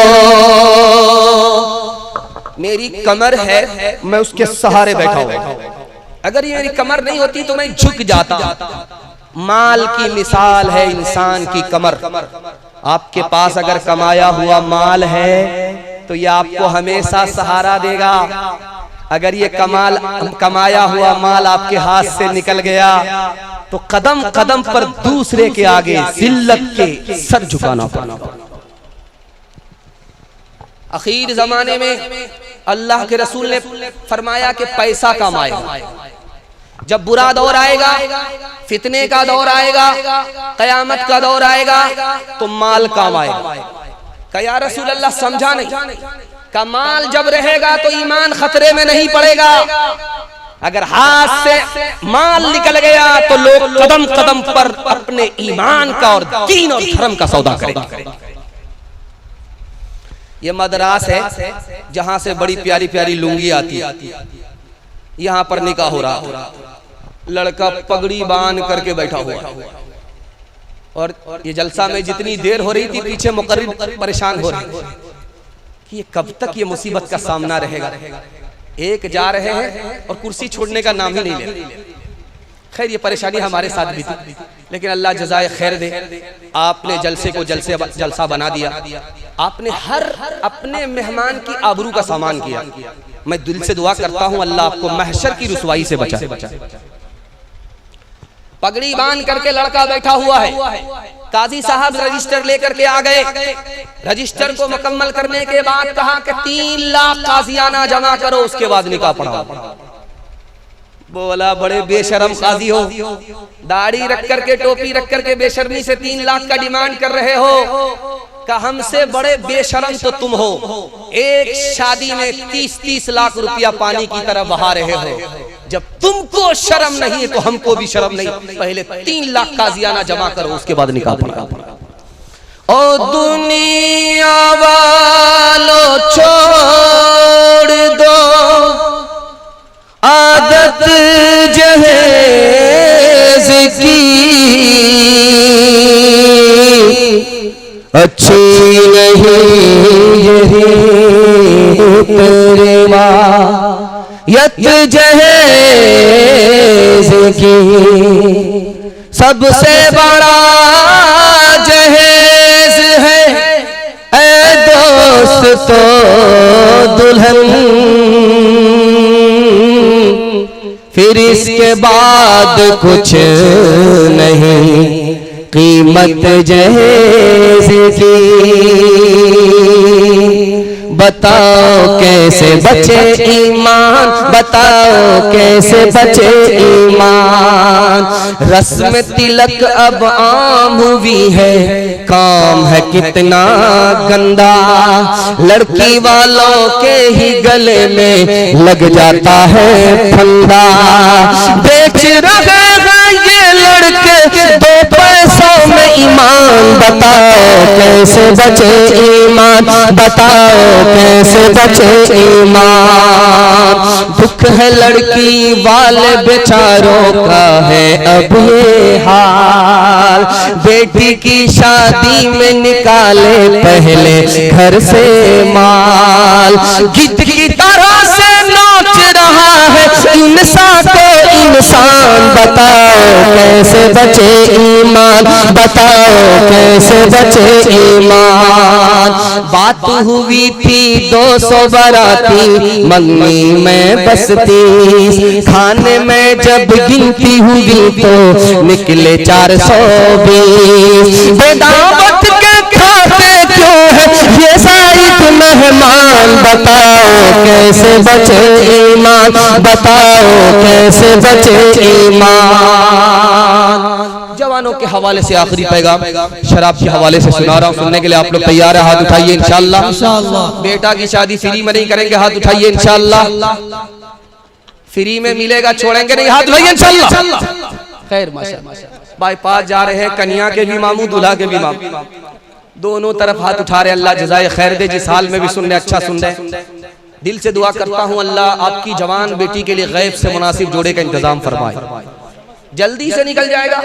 S2: मेरी कमर है, मैं उसके सहारे बैठा हूं, अगर ये मेरी कमर नहीं होती तो मैं झुक जाता। माल की मिसाल है इंसान की कमर। आपके पास अगर कमाया हुआ माल है तो ये आपको हमेशा सहारा देगा। अगर ये कमाया हुआ माल आपके हाथ से निकल गया तो कदम कदम पर दूसरे के आगे जिल्लत के सर झुकाना पड़ना। आखिर जमाने में अल्लाह के रसूल ने फरमाया कि पैसा कमाए। जब बुरा दौर आएगा, फितने का दौर आएगा, कयामत का दौर आएगा तो माल कमाए। क्या रसूल अल्लाह समझा नहीं? का माल जब रहेगा तो ईमान खतरे में नहीं पड़ेगा। अगर हाथ से माल निकल गया तो लोग कदम कदम पर अपने ईमान का और दीन और धर्म का सौदा करेंगे। ये मदरास है जहां से बड़ी प्यारी प्यारी लुंगी आती है। यहाँ पर निकाह हो रहा, लड़का पगड़ी बांध करके बैठा हुआ, और ये जलसा में जितनी देर हो रही थी पीछे मुकर्रिर परेशान हो रहे कि ये कब तक ये मुसीबत का सामना रहेगा। एक जा रहे हैं और कुर्सी छोड़ने का नाम ही नहीं ले रहे। खैर ये परेशानी हमारे साथ भी थी, लेकिन अल्लाह जज़ाए खैर दे, आपने जलसे को जलसा बना दिया। आपने हर अपने मेहमान की आबरू का सामान किया। मैं दिल से दुआ करता हूं अल्लाह आपको महशर की रुसवाई से बचाए। पगड़ी बांध करके लड़का बैठा हुआ है। काजी साहब रजिस्टर लेकर के आ गए। रजिस्टर को मुकम्मल करने के बाद कहा कि 3 लाख काजियाना जमा करो, उसके बाद निकाह पढ़ाओ। बोला बड़े बेशरम काजी हो, दाढ़ी रख करके टोपी रख करके बेशर्मी से 3 लाख का डिमांड कर रहे हो। का हमसे बड़े बेशरम तो तुम हो, एक शादी में 30-30 लाख रुपया पानी की तरह बहा रहे हो। जब तुमको शर्म नहीं है तो हमको भी शर्म नहीं। पहले 3 लाख काजियाना जमा करो, उसके बाद निकाह पढ़ाओ। ओ दुनिया वालों छोड़ दो आदत जहेज की, अच्छी नहीं यही तेरे यत जहेज की। सबसे बड़ा जहेज है ऐ दोस्त तो दुल्हन, फिर इसके बाद कुछ नहीं कीमत जहेज की।
S3: बताओ कैसे बचे ईमान, बताओ कैसे बचे ईमान। रस्म तिलक अब आम हुई है, काम है कितना गंदा। लड़की वालों के ही गले में लग जाता है फंदा। बेच रहे हैं ये लड़के दो पैसों में ईमान, बताओ कैसे बचे ईमान, बताओ कैसे बचे ईमान। दुख है लड़की वाले बेचारों का है अब ये हाल। बेटी की शादी में निकाले पहले घर से माल। गीत की तरह से नाच रहा है इंसान को इंसान, बताओ कैसे बचे ईमान, बताओ कैसे बचे ईमान। बात हुई थी 200 बाराती, मंगनी में बस 30। खाने में जब गिनती हुई तो निकले 420। बेदावत के खाते क्यों है ये साइड मेहमान, बताओ कैसे बचे ईमान, बताओ कैसे बचे ईमान। जवानों के हवाले से आखिरी पैगाम शराब के हवाले से सुना रहा हूँ, सुनने के लिए आप लोग तैयार है? हाथ उठाइए इंशाअल्लाह। बेटा की शादी फ्री में नहीं करेंगे, हाथ उठाइए इंशाअल्लाह। फ्री में मिलेगा, छोड़ेंगे नहीं, हाथ उठाइए इंशाअल्लाह। खैर माशाअल्लाह। बाईपास जा रहे हैं, कन्या के भी मामू दूल्हा के भी मामू, दोनों तरफ हाथ उठा रहे। अल्लाह जज़ाए खैर दे, जिस हाल में भी सुन रहे अच्छा सुन रहे। दिल से दुआ करता हूँ अल्लाह आपकी जवान बेटी के लिए गैब से मुनासिब जोड़े का इंतजाम फरमाए, जल्दी से निकल जाएगा।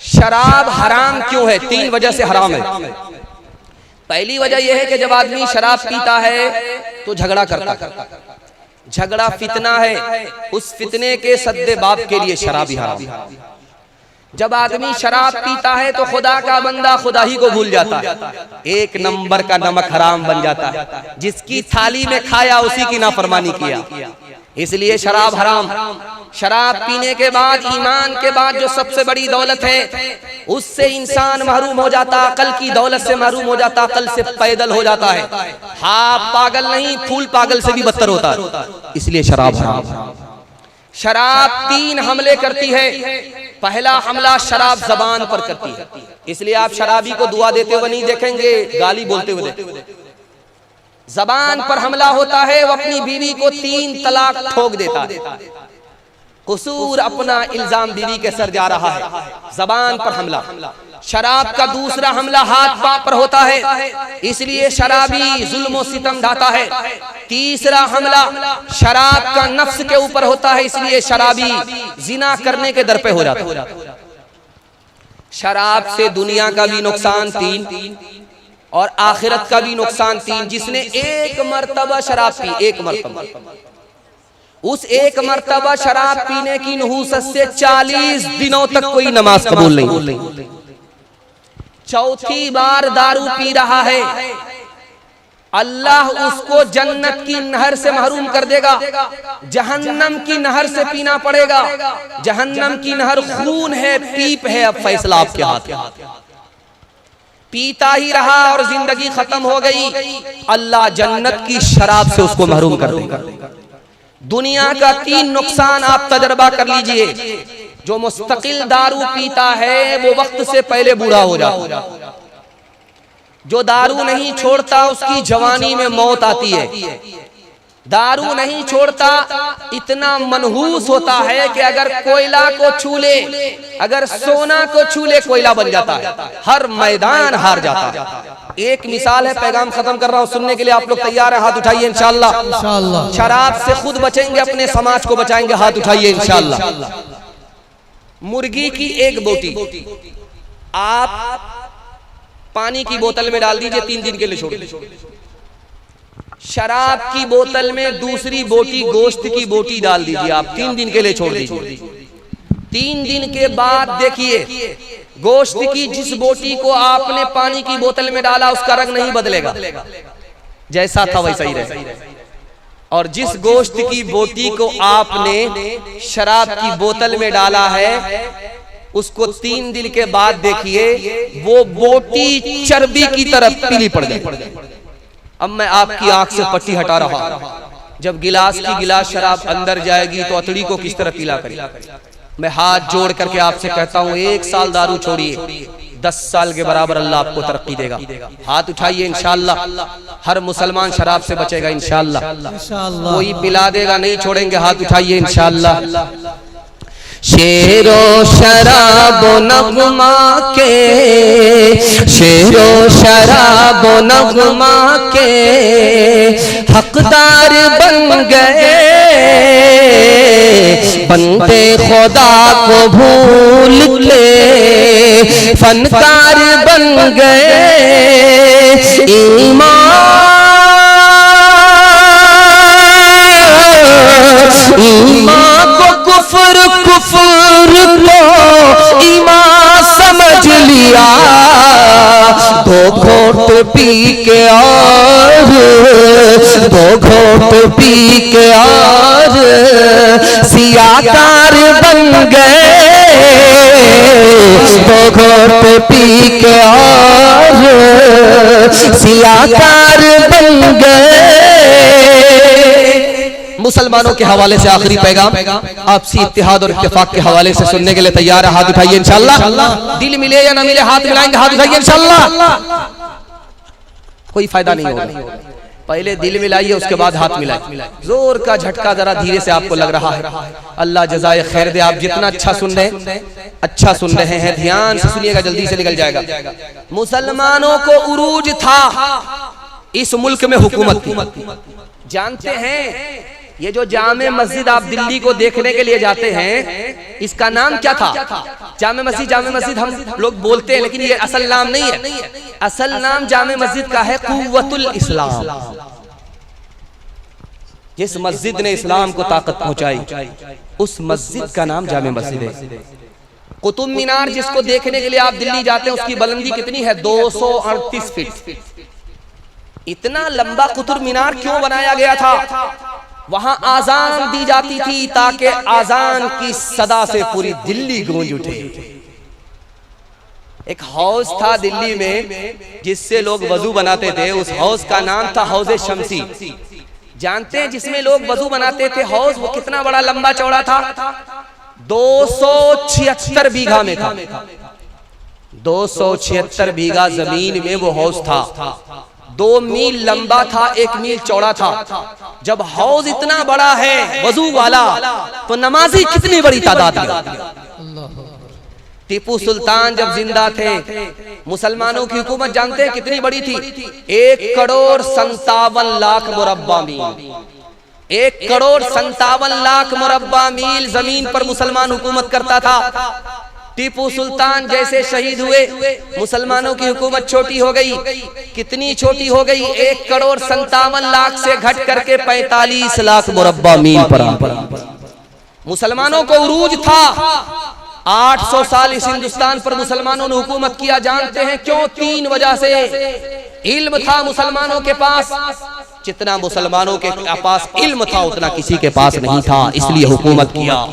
S3: शराब हराम क्यों है? 3 वजह से हराम है। पहली वजह यह है कि जब आदमी शराब पीता है तो झगड़ा करता है। झगड़ा फितना है, उस फितने के सद्दे बाप के लिए शराब ही हराम है। जब आदमी शराब पीता है तो खुदा का बंदा खुदा ही को भूल जाता है, 1 नंबर का नमक हराम बन जाता है। जिसकी थाली में खाया उसी की नाफरमानी किया, इसलिए शराब हराम। शराब पीने के बाद ईमान के बाद जो सबसे बड़ी दौलत है उससे इंसान महरूम हो जाता, अकल की दौलत से महरूम हो जाता, अकल से पैदल हो जाता है। हाँ पागल नहीं, फूल पागल से भी बदतर होता है, इसलिए शराब हराम। शराब 3 हमले करती है। पहला हमला शराब जबान पर करती है, इसलिए आप शराबी को दुआ देते हुए नहीं देखेंगे, गाली बोलते हुए देखेंगे। जबान पर हमला होता है, वो अपनी बीवी को 3 तलाक ठोक देता है। कसूर अपना इल्जाम बीवी के सर जा रहा है, जबान पर हमला। शराब का दूसरा हमला हाथ पांव पर होता है, इसलिए शराबी जुल्म और सितम ढाता है। तीसरा हमला शराब का नफ्स के ऊपर होता है, इसलिए शराबी जिना करने के दर पे हो जाता है। शराब से दुनिया का भी नुकसान 3 और आखिरत का भी नुकसान 3। जिसने 1 मर्तबा शराब पी, 1 मर्तबा, उस 1 मर्तबा शराब पीने की नहूसत से 40 दिनों तक कोई नमाज कबूल नहीं। चौथी बार दारू पी रहा है, अल्लाह उसको जन्नत की नहर से महरूम कर देगा, जहन्नम की नहर से पीना पड़ेगा। जहन्नम की नहर खून है, पीप है, अब फैसला आपके हाथ। पीता ही रहा और जिंदगी खत्म हो गई, अल्लाह जन्नत की शराब से उसको महरूम कर देगा। दुनिया का 3 नुकसान आप तजर्बा कर लीजिए। जो मुस्तकिल दारू पीता है वो वक्त से पहले बूढ़ा हो जाता है। जो दारू नहीं छोड़ता उसकी जवानी में मौत आती है। दारू नहीं छोड़ता इतना मनहूस होता है कि अगर कोयला को छू ले, अगर सोना को छू ले, कोयला बन जाता है, हर मैदान हार जाता है। एक मिसाल है, पैगाम खत्म कर रहा हूँ, सुनने के लिए आप लोग तैयार हैं? हाथ उठाइए इंशाअल्लाह। शराब से खुद बचेंगे, अपने समाज को बचाएंगे, हाथ उठाइए इंशाअल्लाह। मुर्गी की 1 बोटी आप पानी की बोतल में डाल दीजिए, 3 दिन के लिए छोड़ दीजिए। शराब की बोतल में दूसरी बोटी, गोश्त की बोटी डाल दीजिए, आप 3 दिन के लिए छोड़ दीजिए। 3 दिन के बाद देखिए, गोश्त की जिस बोटी को आपने पानी की बोतल में डाला उसका रंग नहीं बदलेगा, जैसा था वैसा ही रहेगा। और जिस गोश्त की बोटी को आपने शराब की बोतल में डाला है उसको 3 दिन के बाद देखिए वो बोटी चर्बी की तरफ पीली पड़ गई।
S2: अब मैं आपकी आंख से पट्टी हटा रहा हूं। जब गिलास की गिलास शराब अंदर जाएगी तो अतड़ी को किस तरह पीला करेगी। मैं हाथ जोड़ करके आपसे कहता हूं 1 साल दारू छोड़िए, 10 साल के बराबर अल्लाह आपको तरक्की देगा। हाथ उठाइए, इंशाअल्लाह हर मुसलमान शराब से बचेगा इंशाअल्लाह। कोई पिला देगा, नहीं छोड़ेंगे। हाथ उठाइए इंशाअल्लाह।
S3: शेरो शराब नगमा के, शेरो शराब नगमा के हकदार बन गए, बंदे खुदा को भूल के फनकार बन गए। ईमान को कुफर, कुफर को ईमान समझ लिया। 2 घोट पी के और 2 घोट पी के और सियाकार बन गए। 2 घोट पी के और सियाकार बन गए।
S2: मुसलमानों के हवाले से आखिरी पैगाम आपसी इत्तेहाद और इत्तेफाक के हवाले से सुनने के लिए तैयार है। हाथ उठाइए इंशाअल्लाह। दिल मिले या ना मिले हाथ मिलाएंगे। हाथ उठाइए इंशाअल्लाह। कोई फायदा नहीं होगा, पहले दिल मिलाइए उसके बाद हाथ मिलाइए। जोर का झटका जरा धीरे से आपको लग रहा है। अल्लाह जज़ाए खैर दे। आप जितना अच्छा सुन रहे हैं ध्यान से सुनिएगा, जल्दी से निकल जाएगा। मुसलमानों को उरूज था इस मुल्क में हुकूमत की। जानते हैं ये जो जामे मस्जिद आप दिल्ली को देखने के लिए जाते हैं, इसका नाम क्या था? जामे मस्जिद हम लोग बोलते हैं, लेकिन ये असल नाम नहीं है। असल नाम जामे मस्जिद का है कुव्वतुल इस्लाम। जिस मस्जिद ने इस्लाम को ताकत पहुंचाई उस मस्जिद का नाम जामे मस्जिद है। कुतुब मीनार जिसको देखने के लिए आप दिल्ली जाते हैं, उसकी बुलंदी कितनी है? 238 फीट। इतना लंबा कुतुब मीनार क्यों बनाया गया था? वहां आजान दी जाती थी ताकि आजान की सदा से पूरी दिल्ली गूंज उठे। एक हौज था दिल्ली में जिससे लोग वजू बनाते थे, उस हौज का नाम था हौजे शमसी। जानते हैं जिसमें लोग वजू बनाते थे हौज, वो कितना बड़ा लंबा चौड़ा था? 276 बीघा में था। 276 बीघा जमीन में वो हौज था। 2 मील लंबा था, 1 मील चौड़ा था। जब हौज इतना बड़ा है वजू वाला, तो नमाजी कितनी बड़ी तादाद में। टीपू सुल्तान जब जिंदा थे, मुसलमानों की हुकूमत जानते हैं कितनी बड़ी थी? 1,57,00,000 मुरब्बा मील। 1,57,00,000 मुरब्बा मील जमीन पर मुसलमान हुकूमत करता था। टीपू सुल्तान जैसे शहीद हुए, मुसलमानों की हुकूमत छोटी हो गई। कितनी छोटी हो गई? 1,57,00,000 से घट करके 45 लाख मुरब्बा मील पर आ गई। मुसलमानों को उरूज था। 800 साल इस हिंदुस्तान पर मुसलमानों ने हुकूमत किया। जानते हैं क्यों? 3 वजह से। इल्म था मुसलमानों के पास। जितना मुसलमानों के पास इल्म था उतना किसी के पास नहीं था, इसलिए हुकूमत किया।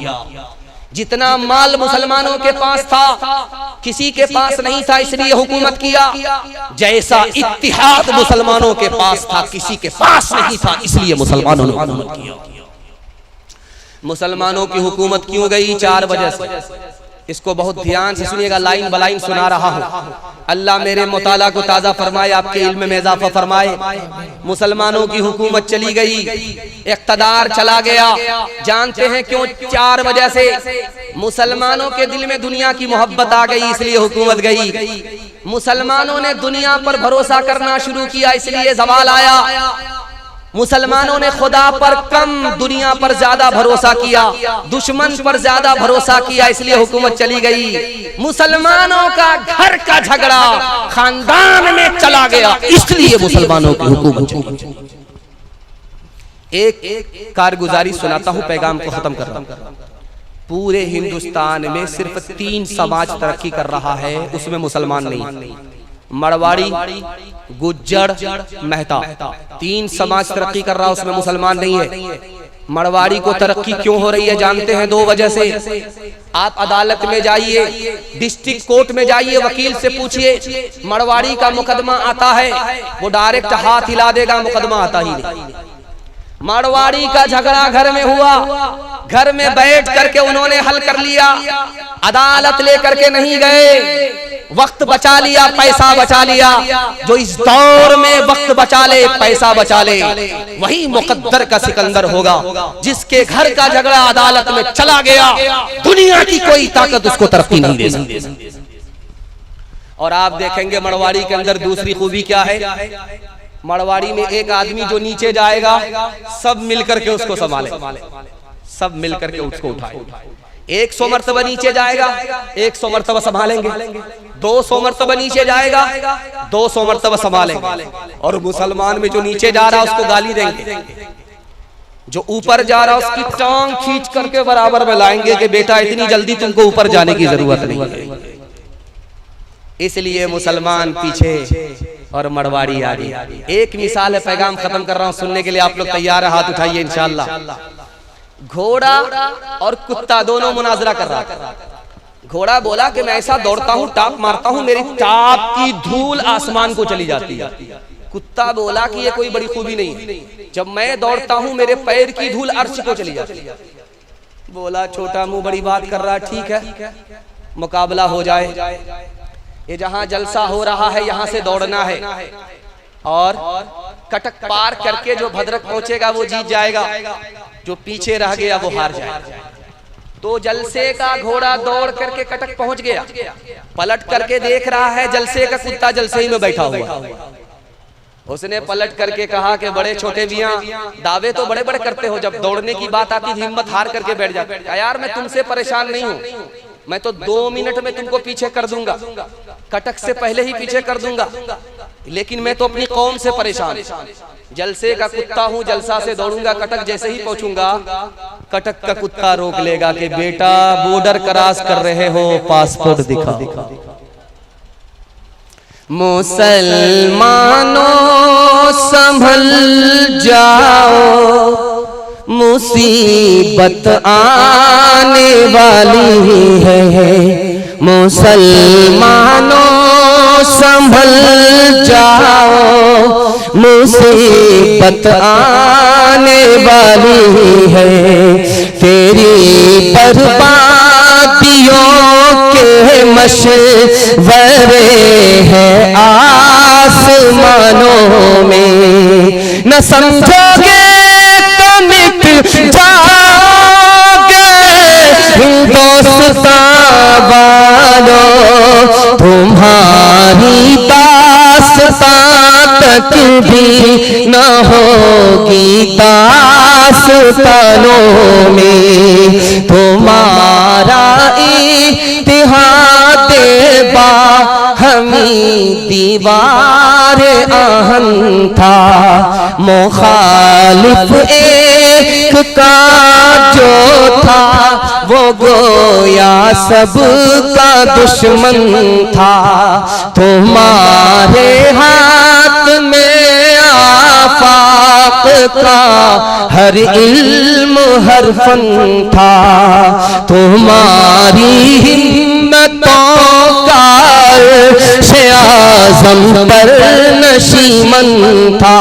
S2: जितना माल मुसलमानों के पास था किसी के पास नहीं था, इसलिए हुकूमत किया। जैसा इत्तिहाद मुसलमानों के पास था किसी के पास नहीं था, इसलिए मुसलमानों ने हुकूमत किया। मुसलमानों की हुकूमत क्यों गई? 4 वजह से। इसको बहुत ध्यान से सुनिएगा, लाइन बलाइन सुना रहा हूँ। अल्लाह मेरे मुताला को ताज़ा फरमाए, आपके इल्म में इजाफा फरमाए। मुसलमानों की हुकूमत चली गई, इक़्तिदार चला गया। जानते हैं क्यों? 4 वजह से। मुसलमानों के दिल में दुनिया की मोहब्बत आ गई, इसलिए हुकूमत गई। मुसलमानों ने दुनिया पर भरोसा करना शुरू किया, इसलिए ज़वाल आया। मुसलमानों ने खुदा पर कम, दुनिया पर ज्यादा भरोसा किया, दुश्मन पर ज्यादा भरोसा किया, इसलिए हुकूमत चली गई। मुसलमानों का घर का झगड़ा खानदान में चला गया, इसलिए मुसलमानों की हुकूमत। एक कारगुजारी सुनाता हूं, पैगाम को खत्म कर रहा हूं। पूरे हिंदुस्तान में सिर्फ 3 समाज तरक्की कर रहा है, उसमें मुसलमान नहीं। मरवाड़ी, गुज्जर, मेहता, 3 समाज तरक्की कर रहा है, उसमें मुसलमान नहीं है। मरवाड़ी को तरक्की क्यों हो रही है जानते हैं? 2 वजह से। आप अदालत में जाइए, डिस्ट्रिक्ट कोर्ट में जाइए, वकील से पूछिए, मरवाड़ी का मुकदमा आता है, वो डायरेक्ट हाथ हिला देगा, मुकदमा आता ही नहीं। मारवाड़ी का झगड़ा घर में हुआ, घर में बैठ करके उन्होंने हल कर लिया, अदालत लेकर के नहीं गए, वक्त बचा लिया, पैसा बचा लिया। जो इस दौर में वक्त बचा ले, पैसा बचा ले, वही मुकद्दर का सिकंदर होगा। जिसके घर का झगड़ा अदालत में चला गया, दुनिया की कोई ताकत उसको तरक्की नहीं दे सकती। और आप देखेंगे मरवाड़ी के अंदर दूसरी खूबी क्या है? मरवाड़ी में एक आदमी जो नीचे जाएगा, सब मिलकर के उसको संभाले, सब मिलकर के उसको उठाए। 100 मरतबा नीचे जाएगा, 100 मरतबा संभालेंगे। 200 मरतबा नीचे जाएगा, 200 मरतबा संभालेंगे। और मुसलमान में जो नीचे जा रहा है उसको गाली देंगे, जो ऊपर जा रहा है उसकी टांग खींच करके बराबर में लाएंगे कि बेटा इतनी जल्दी तुमको ऊपर जाने की जरूरत नहीं है। इसलिए मुसलमान पीछे और मरवाड़ी आगे। एक मिसाल है, पैगाम खत्म कर रहा हूं, सुनने के लिए आप लोग तैयार है? हाथ उठाइए इंशाअल्लाह। घोड़ा और कुत्ता दोनों मुनाजरा कर रहा था। घोड़ा बोला कि मैं ऐसा दौड़ता हूँ, टाप मारता हूँ, मेरी टाप की धूल आसमान को चली जाती है। कुत्ता बोला कि ये कोई बड़ी खूबी नहीं, जब मैं दौड़ता हूँ मेरे पैर की धूल अर्श को चली जाती है। बोला छोटा मुंह बड़ी बात कर रहा है, ठीक है मुकाबला हो जाए। ये जहाँ जलसा हो रहा है यहाँ से दौड़ना है, और कटक पार करके जो भद्रक पहुंचेगा वो जीत जाएगा, जो पीछे रह गया वो हार जाएगा। तो जलसे का घोड़ा दौड़ करके कटक पहुंच गया, पलट करके देख रहा है जलसे का कुत्ता जलसे ही में बैठा हुआ। उसने पलट करके कहा कि बड़े छोटे मियां, दावे तो बड़े बड़े करते हो, जब दौड़ने की बात आती हिम्मत हार करके बैठ जाते। यार मैं तुमसे परेशान नहीं हूँ, मैं तो 2 मिनट में तुमको पीछे कर दूंगा, कटक से पहले ही पीछे कर दूंगा, लेकिन मैं तो अपनी कौम से परेशान। जलसे का कुत्ता हूँ, जलसा से दौड़ूंगा, कटक जैसे ही पहुंचूंगा कटक का कुत्ता रोक लेगा कि बेटा बॉर्डर क्रॉस कर रहे हो, पासपोर्ट दिखा। मुसलमानों संभल जाओ, मुसीबत आने वाली है। मुसलमानों संभल जाओ, मुसीबत आने वाली है। तेरी बर्बादियों के मशवरे हैं आसमानों में, न समझोगे तो मिट जाओगे हिंदुस्तान वालों, तुम्हारी दास्तां तक भी न होगी दास्तानों में। तुम्हारा इतिहाद बाहमी दीवार आहन था, मुखालिफ एक का जो था वो गोया सबका दुश्मन था। तुम्हारे हाथ में आफाक का हर इल्म हर फन था, तुम्हारी हिम्मतों का से आज़म पर नशीमन था।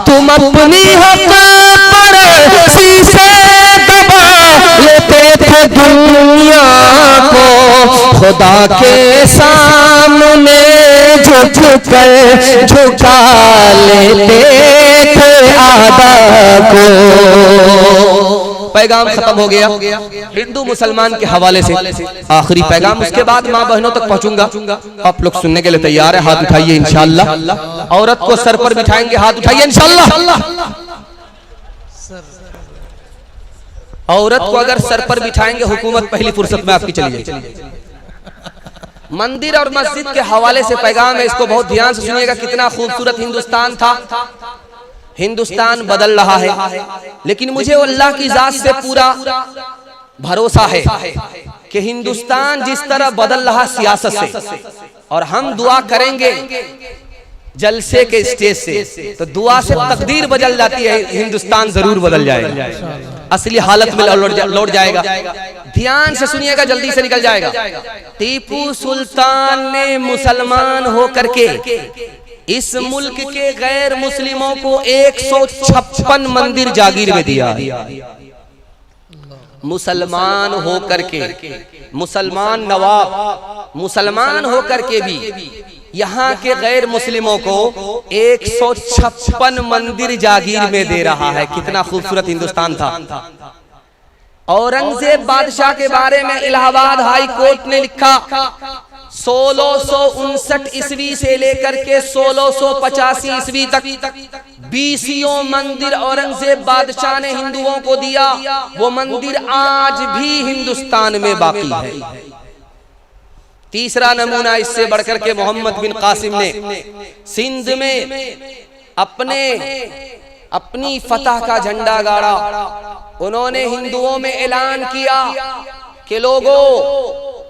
S2: तुम अपनी हक पर शीशे दबा लेते थे दुनिया को, खुदा के सामने झुक कर झुका लेते थे आदा को। पैगाम खत्म हो गया हिंदू मुसलमान के हवाले से। आखिरी पैगाम, उसके बाद माँ बहनों तक पहुंचूंगा। आप लोग सुनने के लिए तैयार है? हाथ उठाइए इंशाअल्लाह। औरत को सर पर बिठाएंगे, हाथ उठाइए इंशाअल्लाह। औरत को अगर सर पर बिठाएंगे हुकूमत पहली फुर्सत में आपकी चली जाएगी। मंदिर और मस्जिद के हवाले से पैगाम है, इसको बहुत ध्यान से सुनिएगा। कितना खूबसूरत हिंदुस्तान था, हिंदुस्तान बदल रहा है, लेकिन मुझे अल्लाह की जात से पूरा भरोसा है कि हिंदुस्तान जिस तरह बदल रहा सियासत से, और हम दुआ करेंगे जलसे के स्टेज से, तो दुआ से तकदीर बदल जाती है, हिंदुस्तान जरूर बदल जाएगा। असली हालत में लौट जाएगा। ध्यान से सुनिएगा, जल्दी से निकल जाएगा। टीपू सुल्तान ने मुसलमान होकर के इस मुल्क के गैर मुस्लिमों को 156 मंदिर जागीर में दिया। मुसलमान होकर के, मुसलमान नवाब मुसलमान होकर के भी यहाँ के गैर मुस्लिमों को 156 मंदिर जागीर में दे रहा है। कितना खूबसूरत हिंदुस्तान था। औरंगजेब बादशाह के बारे में इलाहाबाद हाई कोर्ट ने लिखा 1659 ईस्वी से लेकर के 1685 ईस्वी तक 20 मंदिर औरंगजेब बादशाह ने हिंदुओं को दिया। वो मंदिर आज भी हिंदुस्तान में बाकी है। तीसरा नमूना इससे बढ़कर के मोहम्मद बिन कासिम ने सिंध में अपनी फतह का झंडा गाड़ा। उन्होंने हिंदुओं में ऐलान किया कि लोगों,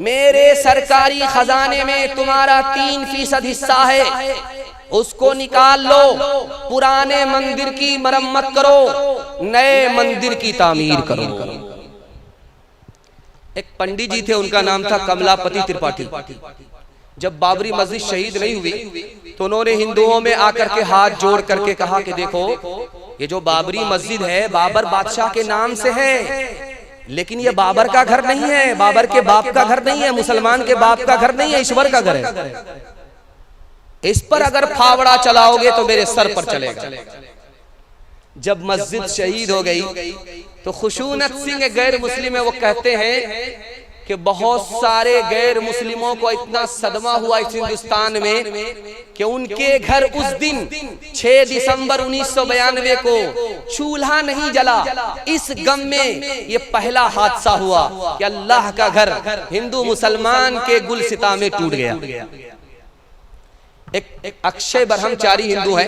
S2: मेरे सरकारी खजाने में तुम्हारा 3% हिस्सा है, उसको निकाल लो, पुराने मंदिर की मरम्मत करो, नए मंदिर की तामीर करो। एक पंडित जी थे, उनका नाम था कमलापति त्रिपाठी। जब बाबरी मस्जिद शहीद नहीं हुई तो उन्होंने हिंदुओं में आकर के हाथ जोड़ करके कहा कि देखो, ये जो बाबरी मस्जिद है बाबर बादशाह के नाम से है, लेकिन ये बाबर का घर नहीं है, बाबर के बाप का घर नहीं है, मुसलमान के बाप का घर नहीं है, ईश्वर का घर है। इस पर अगर फावड़ा चलाओगे तो मेरे सर पर चलेगा। जब मस्जिद शहीद हो गई तो खुशूनत सिंह गैर मुस्लिम है, वो कहते हैं कि बहुत सारे गैर मुस्लिमों को इतना सदमा हुआ इस हिंदुस्तान में कि उनके घर उस दिन 6 दिसंबर 1992 को चूल्हा नहीं जला। इस गम में ये पहला हादसा हुआ कि अल्लाह का घर हिंदू मुसलमान के गुलसिता में टूट गया। एक अक्षय ब्रह्मचारी हिंदू है,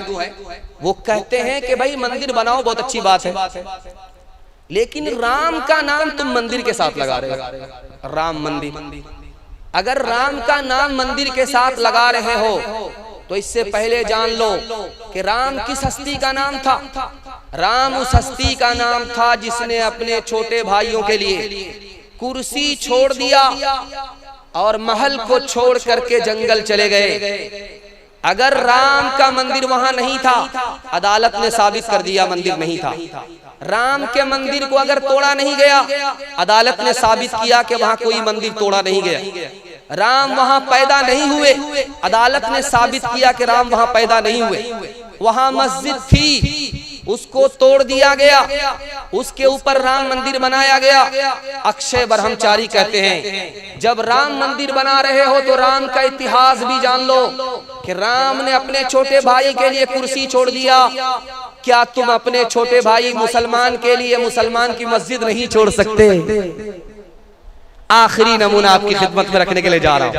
S2: वो कहते हैं कि भाई मंदिर बनाओ, बहुत अच्छी बात है, लेकिन राम का नाम तुम मंदिर के साथ लगा रहे हो। राम मंदिर, अगर राम का नाम मंदिर के साथ लगा रहे हो तो इससे पहले जान लो कि राम किस हस्ती का नाम था। राम उस हस्ती का नाम था जिसने अपने छोटे भाइयों के लिए कुर्सी छोड़ दिया और महल को छोड़ करके जंगल चले गए। अगर राम का मंदिर वहां नहीं था, अदालत ने साबित कर दिया मंदिर नहीं था। राम के मंदिर को अगर तोड़ा नहीं गया, अदालत ने साबित किया कि वहां कोई मंदिर तोड़ा नहीं गया। राम वहां पैदा नहीं हुए, अदालत ने साबित किया कि राम वहां पैदा नहीं हुए। वहां मस्जिद थी, उसको तोड़ दिया गया, उसके ऊपर राम मंदिर बनाया गया। अक्षय ब्रह्मचारी कहते हैं जब राम मंदिर बना रहे हो तो राम का इतिहास भी जान लो कि राम ने अपने छोटे भाई के लिए कुर्सी छोड़ दिया। क्या तुम अपने छोटे भाई मुसलमान के लिए मुसलमान की मस्जिद नहीं छोड़ सकते? आखिरी नमूना आपकी खिदमत में रखने के लिए जा रहा हूं।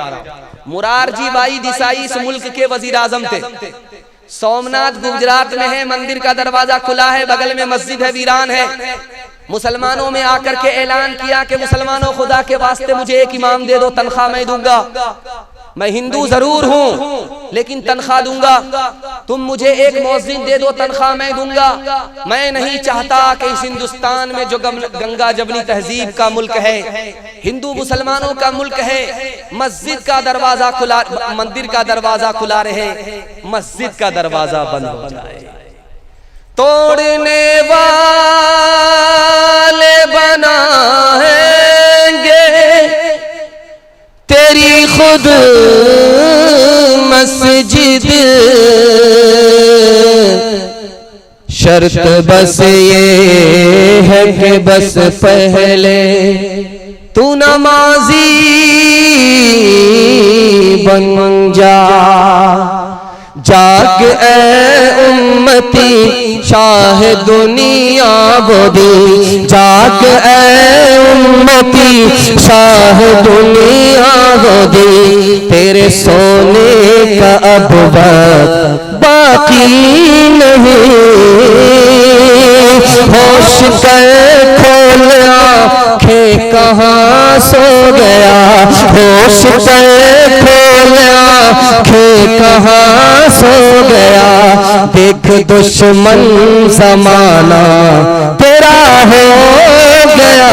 S2: मुरारजी भाई देसाई इस मुल्क के वजीर आजम थे। सोमनाथ गुजरात में है, मंदिर का दरवाजा खुला है, बगल में मस्जिद है, वीरान है। मुसलमानों में आकर के ऐलान किया कि मुसलमानों, खुदा के वास्ते मुझे एक इमाम दे दो, तनख्वाह मैं दूंगा। मैं हिंदू जरूर हूं लेकिन तनख्वाह दूंगा। तुम मुझे एक मौजिन दे दो, तनख्वाह मैं दूंगा। मैं नहीं चाहता कि इस हिंदुस्तान में जो गंगा जमनी तहजीब का मुल्क है, हिंदू मुसलमानों का मुल्क है, मस्जिद का दरवाजा खुला, मंदिर का दरवाजा खुला रहे, मस्जिद का दरवाजा बंद हो जाए। तोड़ने वाले बनाएंगे तेरी खुद मस्जिद, शर्त बस ये है कि बस पहले तू नमाजी बन जा। जाग ए उम्मती शाह दुनिया बोदी, जाग ए उम्मती शाह दुनिया बोदी, तेरे सोने का अब वक्त बाकी नहीं। होश कर खोल आँखें कहाँ सो गया, होश कर खोल आँखें कहाँ सो गया,
S3: देख दुश्मन ज़माना तेरा हो गया।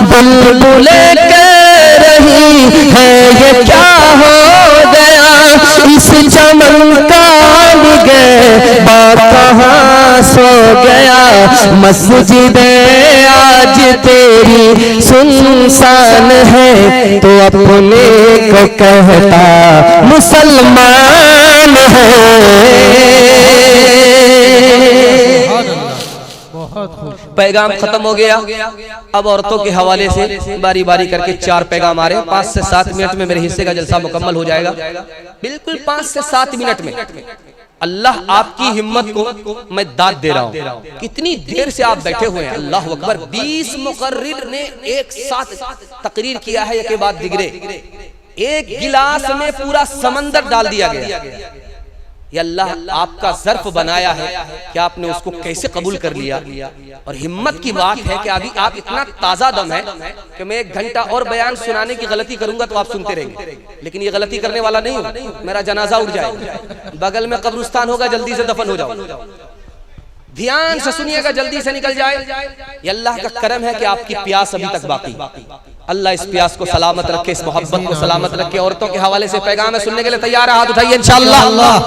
S3: बुलबुलें कह रही है ये क्या हो गया, इस चमन का निगहबा कहाँ सो गया। मस्जिदे आज तेरी सुनसान है, तो अपने को कहता मुसलमान है। पैगाम खत्म हो गया। अब औरतों के हवाले से बारी बारी करके 4 पैगाम आ रहे हैं। 5 से 7 मिनट में मेरे हिस्से का जलसा मुकम्मल हो जाएगा। बिल्कुल 5 से 7 मिनट में। अल्लाह आपकी हिम्मत को मैं दाद दे रहा हूँ। कितनी देर से आप बैठे हुए हैं। अल्लाह अकबर। 20 मुकर्रिर ने एक साथ तकरीर किया है, के बाद दिगरे। एक गिलास में पूरा समंदर डाल दिया गया। ये अल्लाह आपका ज़र्फ बनाया है कि आपने उसको कैसे कबूल कर लिया। और हिम्मत की बात है कि अभी आप इतना ताज़ा दम है कि मैं 1 घंटा और बयान सुनाने की गलती करूंगा तो आप सुनते रहेंगे, लेकिन ये गलती करने वाला नहीं हूं। मेरा जनाजा उठ जाएगा, बगल में कब्रिस्तान होगा, जल्दी से दफन हो जाओ। ध्यान से सुनिएगा, जल्दी से निकल जाए। ये अल्लाह का करम है कि आपकी प्यास अभी तक बाकी। अल्लाह इस प्यास को सलामत रखे, इस मोहब्बत को सलामत रखे। औरतों के हवाले से पैगाम है, सुनने के लिए तैयार है? हाथ उठाइए इंशाअल्लाह।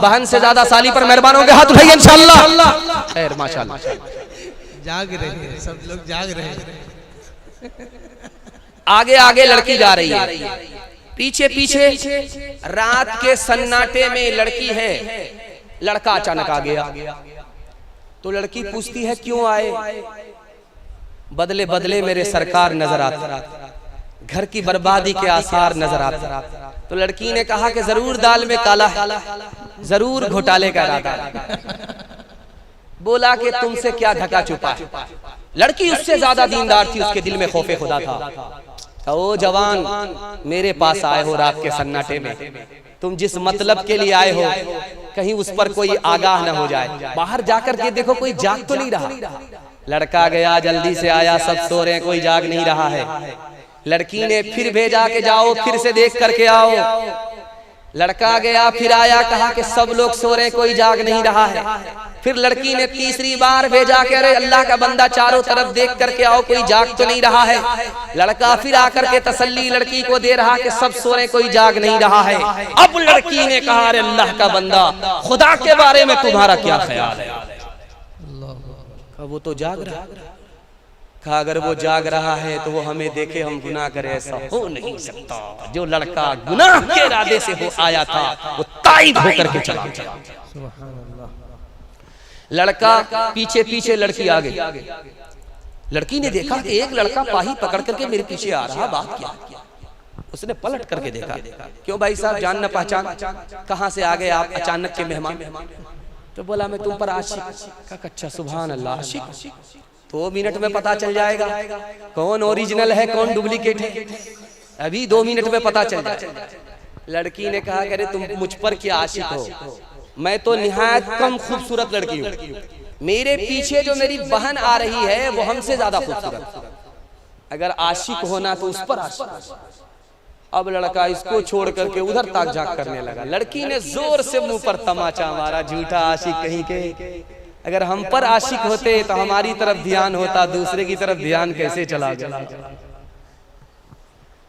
S3: बहन से ज्यादा साली पर मेहरबान होंगे, हाथ उठाइए इंशाअल्लाह। खैर माशाअल्लाह।
S4: जाग रहे हैं सब लोग, जाग रहे हैं।
S2: आगे आगे लड़की जा रही है, पीछे पीछे रात के सन्नाटे में लड़की है। लड़का अचानक आ गया तो लड़की पूछती है क्यों आए? बदले बदले मेरे सरकार नजर आते, घर की बर्बादी के आसार नजर आते। तो लड़की ने कहा कि जरूर दाल में काला है, जरूर घोटाले का इरादा। बोला कि तुमसे क्या ढका छुपा है। लड़की उससे ज्यादा दीनदार थी, उसके दिल में खौफे खुदा था। ओ जवान, मेरे पास आए हो रात के सन्नाटे में, तुम जिस मतलब के लिए आए हो कहीं उस पर कोई आगाह न हो जाए। बाहर जाकर के देखो कोई जाग तो नहीं रहा। लड़का गया, जल्दी से आया, सब सो रहे हैं, कोई जाग नहीं रहा है। लड़की ने फिर भेजा के जाओ, फिर से देख करके आओ। लड़का गया, फिर आया, कहा कि सब लोग सो रहे हैं, कोई जाग नहीं रहा है। फिर लड़की ने तीसरी बार भेजा के अरे अल्लाह का बंदा चारों तरफ देख करके आओ, कोई जाग तो नहीं रहा है। लड़का फिर आकर के तसल्ली लड़की को दे रहा कि सब सो रहे, कोई जाग नहीं रहा है। अब लड़की ने कहा अरे अल्लाह का बंदा, खुदा के बारे में तुम्हारा क्या ख्याल है? वो तो जाग रहा है। कहा अगर वो जाग रहा है तो वो हमें देखे हम गुनाह करें, ऐसा हो नहीं सकता। जो लड़का गुनाह के इरादे से हो आया था वो ताइब होकर के चला गया। लड़का पीछे पीछे, लड़की आ गई। लड़की ने देखा कि एक लड़का पाही पकड़ करके मेरे पीछे आ रहा, बात क्या? उसने पलट करके देखा, क्यों भाई साहब, जान न पहचान, कहां से आ गए आप, अचानक के मेहमान? तो बोला मैं तुम पर आशिक। अच्छा सुभान अल्लाह, आशिक? 2 मिनट में पता चल जाएगा कौन ओरिजिनल है कौन डुप्लीकेट है, अभी 2 मिनट में पता चल जाएगा। लड़की ने कहा अरे तुम मुझ पर क्या आशिक हो? मैं तो निहायत कम खूबसूरत लड़की हूँ, मेरे पीछे जो मेरी बहन आ रही है वो हमसे ज्यादा खूबसूरत। अगर आशिक होना तो उस पर आशिक। अब लड़का इसको छोड़ करके उधर ताक झाक करने लगा। लड़की ने जोर से मुंह पर तमाचा मारा, झूठा आशिक कहीं के। अगर हम पर आशिक होते तो हमारी तरफ ध्यान होता, दूसरे की तरफ ध्यान कैसे चला गया?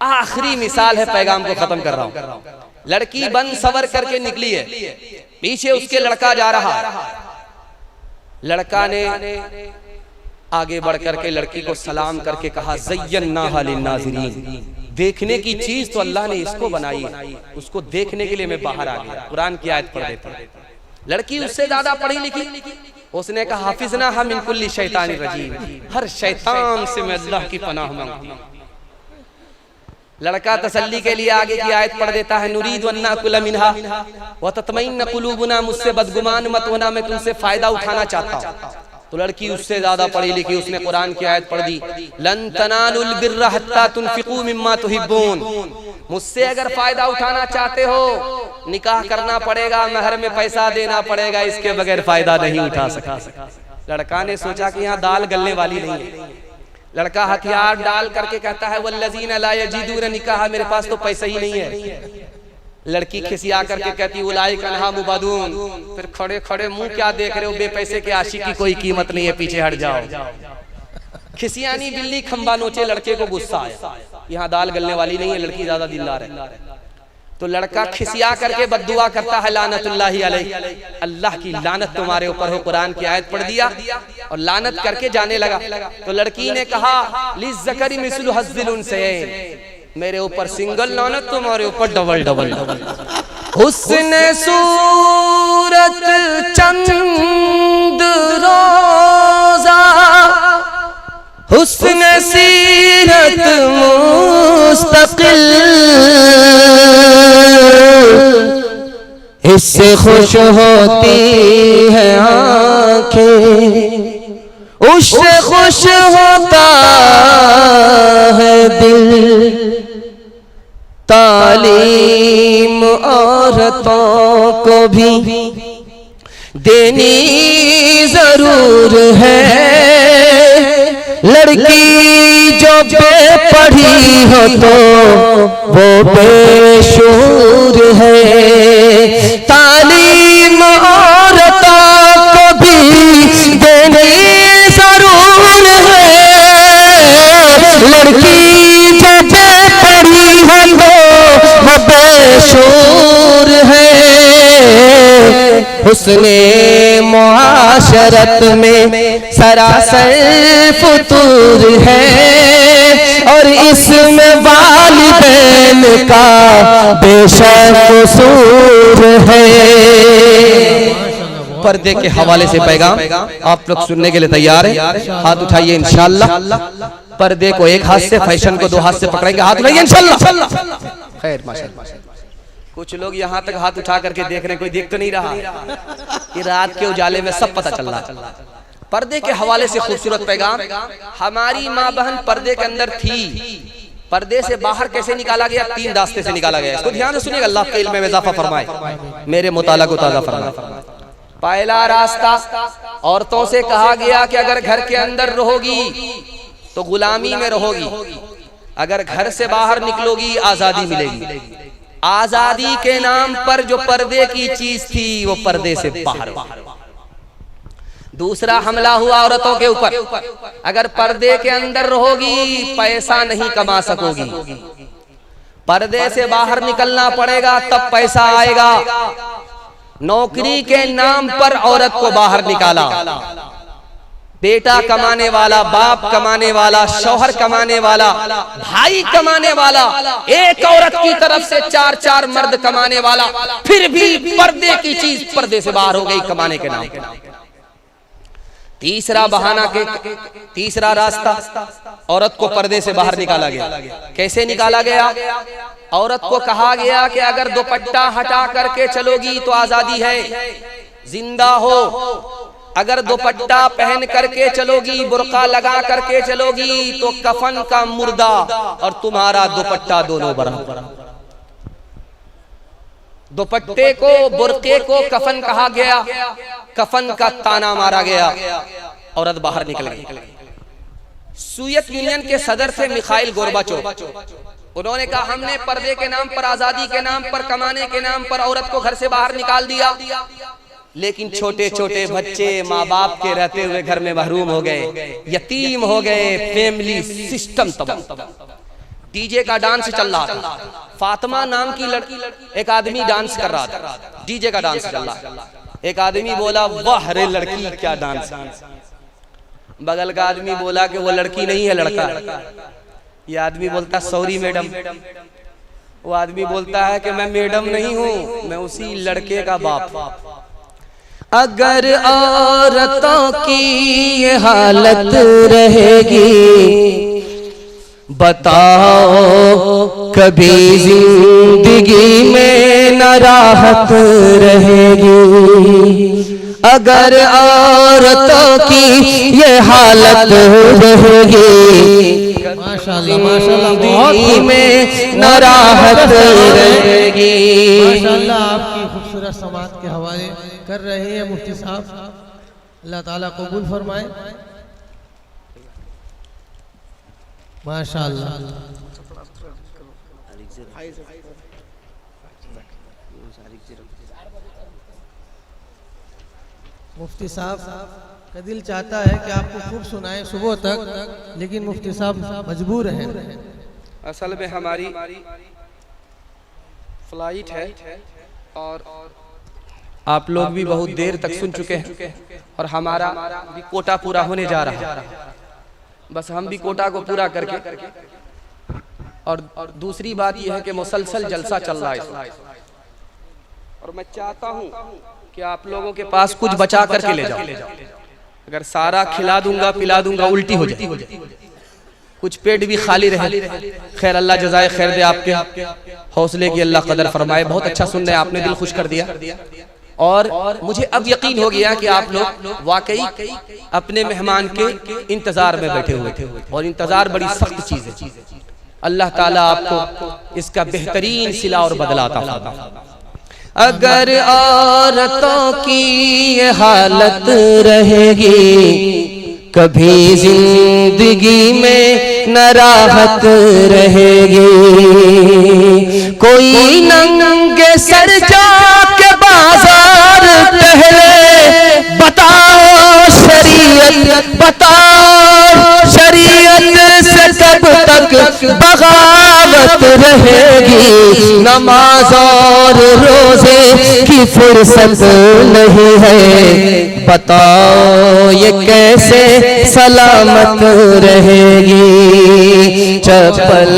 S2: आखिरी मिसाल है, पैगाम को खत्म कर रहा हूं। लड़की बन सवर करके निकली है, पीछे उसके लड़का जा रहा। लड़का ने आगे बढ़ करके लड़की को सलाम करके कहा ज़य्यन्नाहा लिन्नाज़िरीन, देखने की चीज तो अल्लाह ने इसको बनाई है, उसको देखने के लिए मैं बाहर आ गया। कुरान की आयत पढ़ देता। लड़की उससे ज्यादा पढ़ी लिखी, उसने कहा हाफिजना हम मिन कुल्ली शैतानिर रजीम, हर शैतान से मैं अल्लाह की पनाह मांगती हूं। लड़का तसल्ली के लिए आगे की आयत पढ़ देता है, नुरीदु अन नाकुल मिनहा व ततमइन्न कुलूबुना, मुझसे बदगुमान मत होना, मैं तुमसे फायदा उठाना चाहता हूं। तो लड़की उससे ज्यादा पढ़ी लिखी, उसने कुरान की आयत पढ़ दी, लन तनालुल बिर्रा हत्ता तुनफिकू मिम्मा तुहिब्बून, मुझसे अगर फायदा उठाना चाहते हो निकाह करना पड़ेगा, महर में पैसा देना पड़ेगा, इसके बगैर फायदा नहीं उठा सका। लड़का ने सोचा कि यहाँ दाल गलने वाली नहीं है। लड़का हथियार डाल करके कहता है वल्लज़ीना ला यजिदून निकाह, मेरे पास तो पैसा ही नहीं है। लड़की खिसिया करके कहती उलाई कन्हा मुबादून, फिर खड़े खड़े मुंह क्या देख रहे हो, बेपैसे के आशिक की कोई कीमत नहीं है, पीछे हट जाओ। खिसियानी बिल्ली खंबा नोचे, लड़के को गुस्सा आया, यहाँ दाल गलने वाली नहीं है, लड़की ज्यादा दिलदार है। तो लड़का खिसिया करके बद्दुआ करता है लानतुल्लाहि अलैहि, अल्लाह की लानत तुम्हारे ऊपर हो। कुरान की आयत पढ़ दिया और लानत करके जाने लगा। तो लड़की ने कहा लिज़्ज़करी मिस्लु हज़्ज़िल उन्सयैन, मेरे ऊपर सिंगल लानत, तुम्हारे ऊपर डबल डबल। हुस्न सूरत चंद रोजा, हुस्न सीरत मुस्तकिल, इससे खुश होती है आंखें, उससे खुश होता है दिल। तालीम औरतों को भी देनी जरूर है, लड़की जो बेपढ़ी हो तो वो बेशूर है। तालीम औरतों को भी देनी जरूर है, लड़की जो बेपढ़ी हो तो वो बेशूर है। हुस्ने मुआशरत में सरासर फुतूर है, और इसमें वालिदैन का बेशक कसूर है। पर्दे के हवाले से पैगाम आप लोग सुनने के लिए तैयार हैं? हाथ उठाइए इंशाअल्लाह। पर्दे को एक हाथ से, फैशन को दो हाथ से पकड़ेंगे, हाथ उठाइए इंशाअल्लाह। खैर माशाअल्लाह। कुछ लोग यहाँ तक हाथ उठा करके देख रहे हैं, कोई देख तो नहीं रहा, ये रात के उजाले में सब पता चल रहा। पर्दे के हवाले से खूबसूरत पैगाम। हमारी माँ बहन पर्दे के अंदर थी, पर्दे से बाहर कैसे निकाला गया? 3 रास्ते से निकाला गया। इसको ध्यान से सुनिएगा, अल्लाह के इल्म में इजाफा फरमाए, मेरे मुताला को ताज़ा फरमाए। पहला रास्ता, औरतों से कहा गया कि अगर घर के अंदर रहोगी तो गुलामी में रहोगी, अगर घर से बाहर निकलोगी आजादी मिलेगी। आजादी के नाम पर जो पर्दे की चीज थी वो पर्दे से बाहर। दूसरा हमला हुआ औरतों के ऊपर, अगर पर्दे के अंदर रहोगी पैसा नहीं कमा सकोगी, पर्दे से बाहर निकलना पड़ेगा तब पैसा आएगा। नौकरी के नाम पर औरत को बाहर निकाला, बेटा कमाने वाला, बाप कमाने वाला, शौहर कमाने वाला, भाई कमाने वाला, एक औरत की तरफ से 4-4 मर्द कमाने वाला, फिर भी पर्दे की चीज पर्दे से बाहर हो गई कमाने के नाम पर। तीसरा बहाना के तीसरा रास्ता, औरत को पर्दे से बाहर निकाला गया। कैसे निकाला गया? औरत को कहा गया कि अगर दुपट्टा हटा करके चलोगी तो आजादी है, जिंदा हो। अगर दुपट्टा पहन करके चलोगी, बुर्का लगा करके चलोगी तो कफन का मुर्दा और तुम्हारा दुपट्टा दोनों बराबर। दुपट्टे को, बुर्के को कफन कहा गया, कफन का ताना मारा गया, औरत बाहर निकल गई। सोवियत यूनियन के सदर थे मिखाइल गोर्बाचोव, उन्होंने कहा हमने पर्दे के नाम पर, आजादी के नाम पर, कमाने के नाम पर औरत को घर से बाहर निकाल दिया, लेकिन छोटे छोटे बच्चे माँ बाप के रहते हुए घर में महरूम हो गए, यतीम हो गए, फैमिली सिस्टम तबाह। डीजे का डांस चल रहा था, फातिमा नाम की लड़की, एक आदमी डांस कर रहा था, डीजे का डांस चल रहा। एक आदमी बोला वाह रे लड़की क्या डांस। बगल का आदमी बोला कि वो लड़की नहीं है लड़का। ये आदमी बोलता सॉरी मैडम। वो आदमी बोलता है कि मैं मैडम नहीं हूँ, मैं उसी लड़के का बाप। अगर औरतों की ये हालत रहेगी, बताओ कभी जिंदगी में न राहत रहेगी। अगर औरतों की ये हालत रहेगी,
S4: माशाल्लाह माशाल्लाह,
S2: जिंदगी में न राहत रहेगी।
S4: माशाल्लाह आपकी खूबसूरत समात के हवाले कर रहे हैं मुफ्ती साहब, अल्लाह ताला कबूल फरमाए। माशाल्लाह। मुफ्ती साहब का दिल चाहता है कि आपको खूब सुनाए सुबह तक, लेकिन मुफ्ती साहब मजबूर हैं।
S3: असल में हमारी फ्लाइट है और आप लोग भी बहुत देर तक सुन चुके हैं और हमारा भी कोटा पूरा होने जा रहा है। बस हम भी कोटा को पूरा करके, और दूसरी बात यह है कि मुसलसल जलसा चल रहा है और मैं चाहता हूं कि आप लोगों के पास कुछ बचा करके ले जाओ। अगर सारा खिला दूंगा पिला दूंगा उल्टी हो जाए, कुछ पेट भी खाली रहे। खैर अल्लाह जज़ाए खैर दे, आपके हौसले की अल्लाह कदर फरमाए। बहुत अच्छा सुन रहे हैं आपने, दिल खुश कर दिया। और मुझे अब यकीन हो गया कि आप लोग वाकई अपने मेहमान के इंतजार में बैठे हुए थे, और इंतजार बड़ी सख्त चीज है। अल्लाह ताला आपको इसका बेहतरीन सिला और बदला अता फरमाए। अगर औरतों की ये हालत रहेगी, कभी जिंदगी में न राहत रहेगी। कोई नंगे सर जाके बाजार टहले, बताओ शरीयत, बताओ शरीयत से कब तक बगावत रहेगी। नमाज और रोजे की फुर्सत नहीं है, बताओ ये कैसे सलामत रहेगी। चप्पल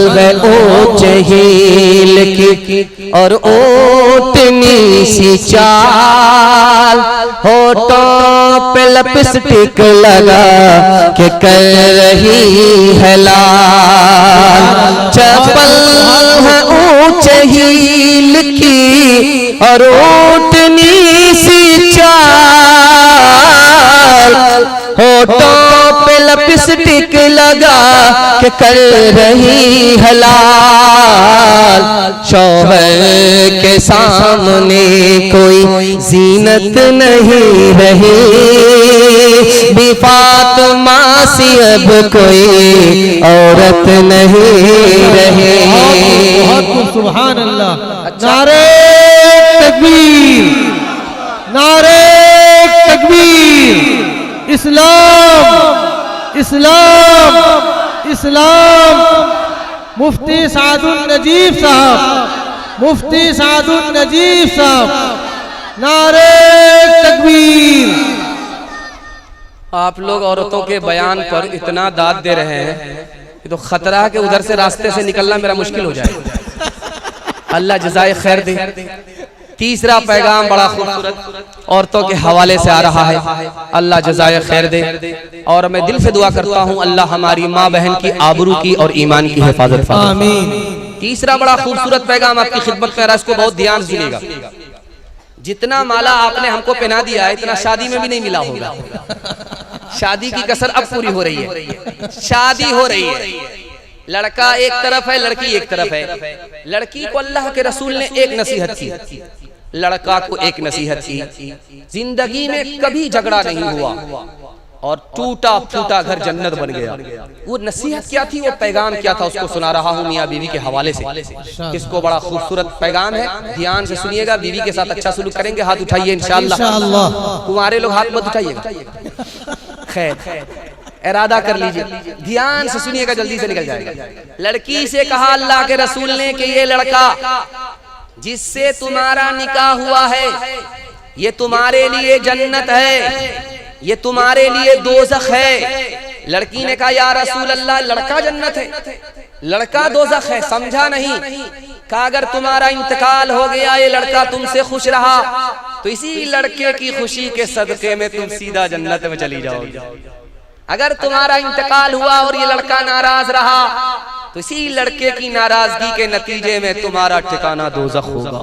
S3: व ऊंचे हील की और ओटनी सी चाल, होठों पे लिपस्टिक लगा के कर रही है लाल। चप्पल है ऊंचे हील की और ओटनी सी चाल, होठों पे लिपस्टिक लगा के कर रही है लाल। शौहर के सामने कोई जीनत नहीं रही, भी फातिमा सी अब कोई औरत नहीं रही।
S4: बहुत सुभान अल्लाह। नारे तकबीर, नारे तकबीर। इस्लाम, इस्लाम, इस्लाम। मुफ्ती सादुल नजीब साहब, मुफ्ती सादुल नजीब साहब, नारे तकबीर।
S3: आप लोग औरतों के बयान पर इतना दाद दे रहे हैं कि तो खतरा है कि उधर से रास्ते से निकलना मेरा मुश्किल हो जाए। अल्लाह जज़ाए खैर दे। तीसरा पैगाम बड़ा खूबसूरत औरतों के हवाले से आ रहा है, अल्लाह जज़ाए खैर दे। और मैं दिल से दुआ करता हूँ अल्लाह हमारी माँ बहन की आबरू की और ईमान की हिफाजत फरमाए। आमीन। तीसरा बड़ा खूबसूरत पैगाम आपकी खिदमत में, इसको बहुत ध्यान से सुनिएगा। जितना माला आपने हमको पहना दिया है, इतना शादी में भी नहीं मिला होगा। शादी की कसर अब पूरी हो रही है, शादी हो रही है। लड़का एक तरफ है, लड़की एक तरफ है। लड़की को अल्लाह के रसूल ने एक नसीहत की, लड़का को एक नसीहत की। जिंदगी में कभी झगड़ा नहीं हुआ और टूटा फूटा घर जन्नत बन गया। वो नसीहत क्या थी, वो पैगाम क्या था, उसको सुना रहा हूँ मियाँ बीवी के हवाले से। इसको बड़ा खूबसूरत पैगाम है, ध्यान से सुनिएगा। बीवी के साथ अच्छा सुलूक करेंगे, हाथ उठाइए इंशाअल्लाह। कुंवारे लोग हाथ मत उठाइएगा। खैर इरादा कर लीजिए, ध्यान से सुनिएगा, जल्दी से निकल जाएगा। लड़की से कहा अल्लाह के रसूल ने कि ये लड़का जिससे तुम्हारा निकाह हुआ है, ये तुम्हारे लिए जन्नत है, ये तुम्हारे लिए दोज़ख है। लड़की ने कहा या रसूल अल्लाह, लड़का जन्नत है, लड़का दोज़ख है, समझा नहीं। कहा अगर तुम्हारा इंतकाल हो गया, ये लड़का तुमसे खुश रहा, तो इसी लड़के की खुशी के सदके में तुम सीधा जन्नत में चली जाओगी। अगर तुम्हारा इंतकाल हुआ और ये लड़का नाराज रहा, तो इसी लड़के की नाराजगी के नतीजे में तुम्हारा ठिकाना दोज़ख होगा।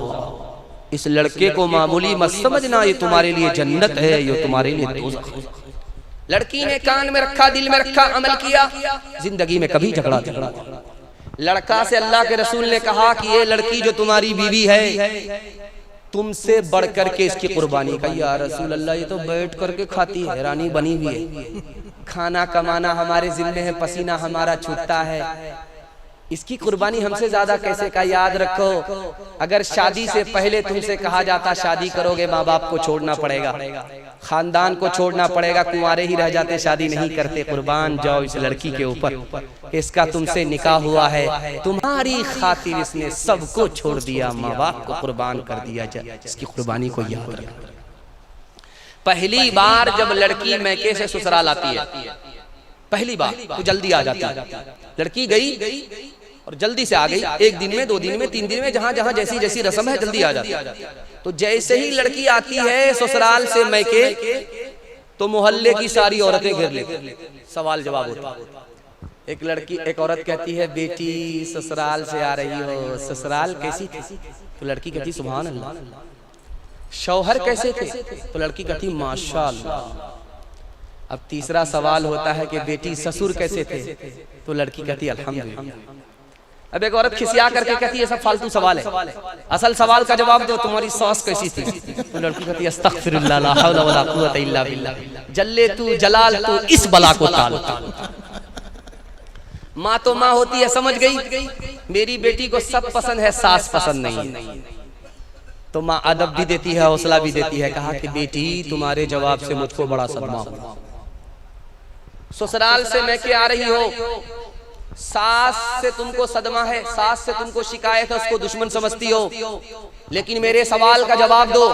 S3: इस लड़के को मामूली मत समझना, ये तुम्हारे लिए जन्नत है, ये तुम्हारे लिए दोज़ख है। लड़की ने कान में रखा, दिल में रखा, अमल किया, जिंदगी में कभी झगड़ा। लड़का से अल्लाह के रसूल ने कहा कि ये लड़की जो तुम्हारी बीवी है, तुमसे बढ़ करके इसकी कुर्बानी का। या रसूल अल्लाह, ये तो बैठ करके खाती है, रानी बनी हुई है, खाना कमाना हमारे जिम्मे है, पसीना हमारा छूटता है,
S2: इसकी कुर्बानी हमसे ज्यादा कैसे का। याद रखो, अगर शादी से पहले तुमसे कहा जाता शादी करोगे, माँ बाप को छोड़ना पड़ेगा, खानदान को छोड़ना पड़ेगा, कुंवारे ही रह जाते, शादी नहीं करते, कुर्बान जाओ इस लड़की के ऊपर, इसका तुमसे निकाह हुआ है, तुम्हारी खातिर इसने सबको छोड़ दिया, माँ बाप को कुर्बान कर दिया जाए। इसकी कुर्बानी को याद रखो। पहली बार जब लड़की मैके से ससुराल आती है, पहली बार तो जल्दी आ जाती है। लड़की गई और जल्दी से आ गई, 1 दिन में, 2 दिन में, 3 दिन में, जहां जहां जैसी जैसी रस्म है जल्दी आ जाती है। तो जैसे ही लड़की आती है ससुराल से मैके, तो मोहल्ले की सारी औरतें घेर लेती, सवाल जवाब होता। एक औरत कहती है, बेटी ससुराल से आ रही हो, ससुराल कैसी थी? तो लड़की कहती सुभान अल्लाह। शौहर कैसे थे? तो लड़की कहती माशाअल्लाह। अब तीसरा सवाल होता है कि बेटी ससुर कैसे थे? तो लड़की कहती अल्हम्दुलिल्लाह। अब एक औरत खिसिया करके कहती है सब फालतू सवाल है, असल सवाल का जवाब दो, तुम्हारी सास कैसी थी? तो लड़की कहती है अस्तगफिरुल्लाह ला हौला वला कुव्वता इल्ला बिल्लाह। जल्ले तू जलाल तू इस बला को टाल। माँ तो माँ होती है, समझ गई मेरी बेटी को सब पसंद है, सास पसंद नहीं। तो माँ अदब भी देती है, हौसला भी देती है, कहा कि बेटी तुम्हारे जवाब से मुझको बड़ा सदमा हुआ। ससुराल से मैके आ रही हो, सास से तुमको सदमा है, सास से तुमको शिकायत है, उसको दुश्मन समझती हो, लेकिन मेरे सवाल का जवाब दो।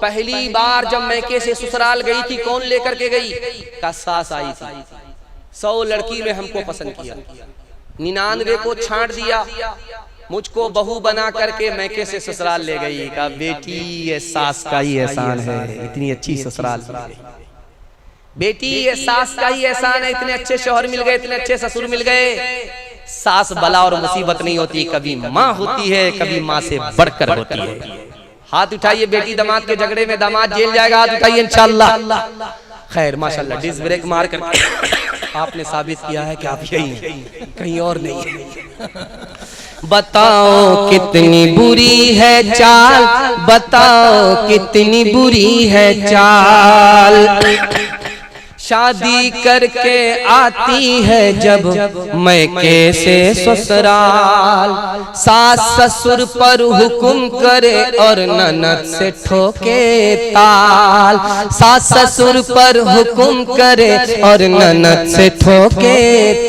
S2: पहली बार जब मैके से ससुराल गई थी, कौन लेकर के गई? का सास आई थी। 100 लड़की में हमको पसंद किया, 99 को छांट दिया, मुझको बहू बना करके मैके से ससुराल ले गई। का बेटी ये सास का ही एहसान है, इतनी अच्छी ससुराल मिल गई। बेटी ये सास का ही एहसान है, इतने अच्छे शौहर मिल गए, इतने अच्छे ससुर मिल गए। सास बला और मुसीबत नहीं होती, कभी माँ होती है, कभी माँ से बढ़कर होती है। हाथ उठाइए, बेटी दामाद के झगड़े में दामाद जेल जाएगा, हाथ उठाइए इंशाअल्लाह। खैर माशाअल्लाह, डिस्क ब्रेक मार कर आपने साबित किया है कि आप यही हैं, कहीं और नहीं है। बताओ कितनी बुरी है चाल, बताओ कितनी बुरी है चाल, शादी करके आती है जब मैके से ससुराल, सास ससुर पर हुक्म करे और ननद से ठोके ताल, सास ससुर पर हुक्म करे और ननद से ठोके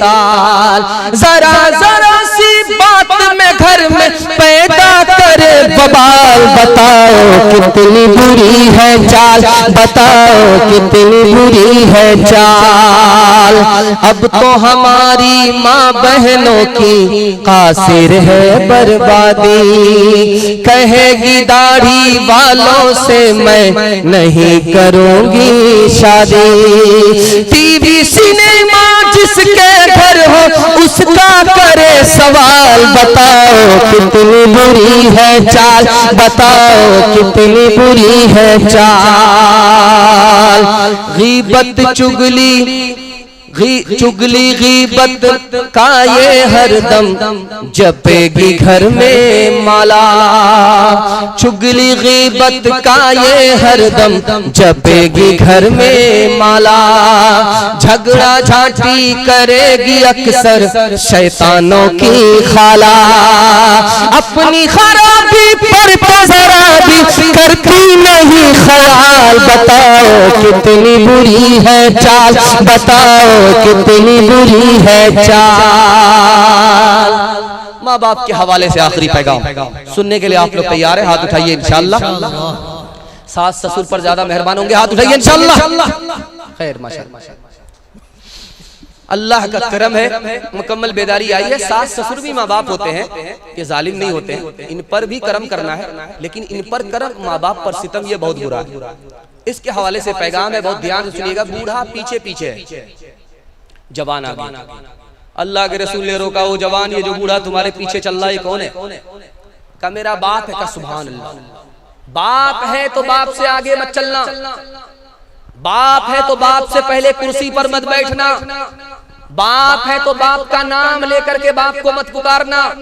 S2: ताल, जरा जरा सी बात में घर में पैदा करे बवाल। बताओ कितनी बुरी है चाल, बताओ कितनी बुरी है चाल, अब तो हमारी माँ बहनों की कासिर है बर्बादी, कहेगी दाढ़ी वालों से मैं नहीं करूंगी शादी, टीवी सिनेमा जिसके घर हो उसका करे सवाल। बताओ कितनी बुरी है चाल, बताओ कितनी बुरी है चाल, गीबत चुगली गीबत का ये हरदम जपेगी घर में माला, चुगली गीबत का ये हरदम जपेगी घर में माला, झगड़ा झांटी करेगी अक्सर शैतानों की खाला, अपनी खराबी पर जरा भी करती नहीं ख्याल। बताओ कितनी बुरी है चाल, बताओ कितनी बुरी है चाल। माँ बाप के हवाले से आखिरी पैगाम सुनने के लिए आप लोग तैयार हैं? हाथ उठाइए इंशाअल्लाह। सास ससुर पर ज्यादा मेहरबान होंगे, हाथ उठाइए इंशाअल्लाह। खैर माशाअल्लाह, अल्लाह का करम है, मुकम्मल बेदारी आई है। सास ससुर भी माँ बाप होते हैं, ये जालिम नहीं होते हैं, इन पर भी करम करना है, लेकिन इन पर करम, माँ बाप पर सितम, ये बहुत बुरा है। इसके हवाले से पैगाम है, बहुत ध्यान से सुनिएगा। बूढ़ा पीछे पीछे है, जवान आ गया, अल्लाह के रसूल ने रोका, वो जवान ये जो बूढ़ा तुम्हारे पीछे चल रहा है कौन है? का मेरा बाप है। का सुभान अल्लाह, बाप है तो बाप से आगे मत चलना, बाप है तो बाप से पहले कुर्सी पर मत बैठना, बाप है तो बाप का नाम लेकर के बाप को मत पुकारना,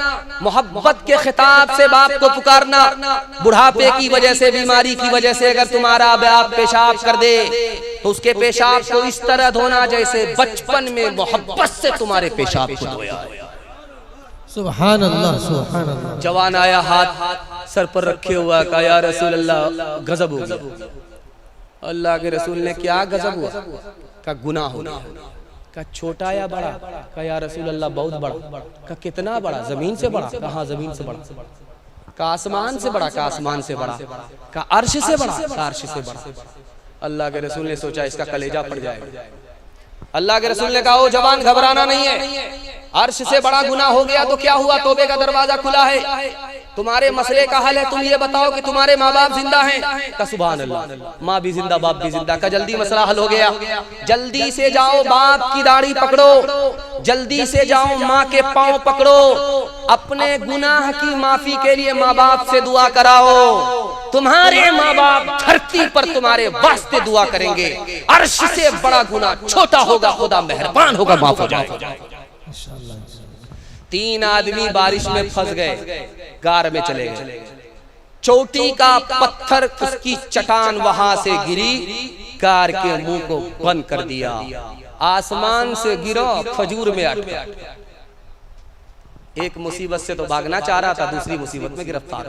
S2: मोहब्बत के खिताब से बाप को पुकारना। बुढ़ापे की वजह से, बीमारी की वजह से अगर तुम्हारा बाप पेशाब कर दे तो उसके पेशाब को इस तरह धोना जैसे बचपन में मोहब्बत से तुम्हारे पेशाब को धोया।
S4: सुभान अल्लाह, सुभान अल्लाह।
S2: जवान आया, हाथ सर पर रखे हुआ, कहा या रसूल अल्लाह गजब हो गया। अल्लाह के रसूल ने क्या गजब हुआ? का गुनाह हो गया। का छोटा या बड़ा? का या रसूल अल्लाह बहुत बड़ा। का कितना बड़ा? जमीन से बड़ा? कहा जमीन से बड़ा। का आसमान से बड़ा? का आसमान से बड़ा। का अर्श से बड़ा? का अर्श से बड़ा। अल्लाह के रसूल ने सोचा इसका कलेजा पड़ जाएगा। अल्लाह के रसूल ने कहा ओ जवान घबराना नहीं है, अर्श से बड़ा गुनाह हो गया तो क्या हुआ? तौबे का दरवाजा खुला है। तुम्हारे मसले का हल है, तुम ये बताओ कि तुम्हारे माँ बाप जिंदा हैं? का सुभान अल्लाह, माँ भी जिंदा बाप भी जिंदा। का जल्दी मसला हल हो गया। जल्दी से जाओ बाप की दाढ़ी पकड़ो, जल्दी से जाओ माँ के पांव पकड़ो, अपने गुनाह की माफी के लिए माँ बाप से दुआ कराओ। तुम्हारे माँ बाप धरती पर तुम्हारे वास्ते दुआ करेंगे। अर्श से बड़ा गुनाह छोटा होगा, खुदा मेहरबान होगा, माफ हो जाएगा। 3 आदमी बारिश में फंस गए, गार में चले गए। चोटी का पत्थर, उसकी चट्टान वहां से गिरी, गार के मुंह को बंद कर दिया। आसमान से गिरा, खजूर में अटका। एक मुसीबत से तो भागना चाह रहा था, दूसरी मुसीबत में गिरफ्तार।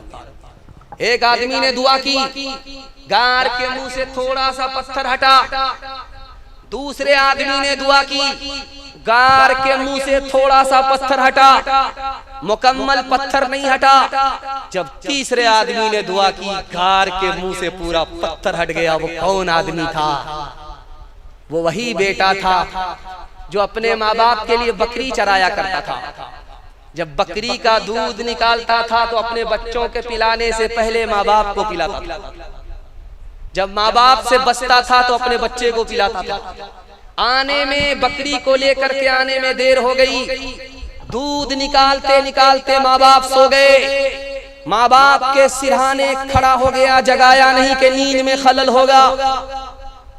S2: एक आदमी ने दुआ की, गार के मुंह से थोड़ा सा पत्थर हटा। दूसरे आदमी ने दुआ की, गार के मुंह से थोड़ा सा पत्थर हटा, मुकम्मल पत्थर नहीं हटा। जब तीसरे आदमी ने दुआ की, गार के मुंह से पूरा पत्थर हट गया। वो कौन आदमी था? वो वही बेटा था जो अपने माँ बाप के लिए बकरी चराया करता था। जब बकरी का दूध निकालता था तो अपने बच्चों के पिलाने से पहले माँ बाप को पिलाता था। जब माँ बाप से बचता था तो अपने बच्चे को पिलाता था। आने में, बकरी को लेकर के आने में देर हो गई। दूध निकालते निकालते माँ बाप सो गए। माँ बाप के सिरहाने खड़ा हो गया, जगाया नहीं कि नींद में खलल होगा।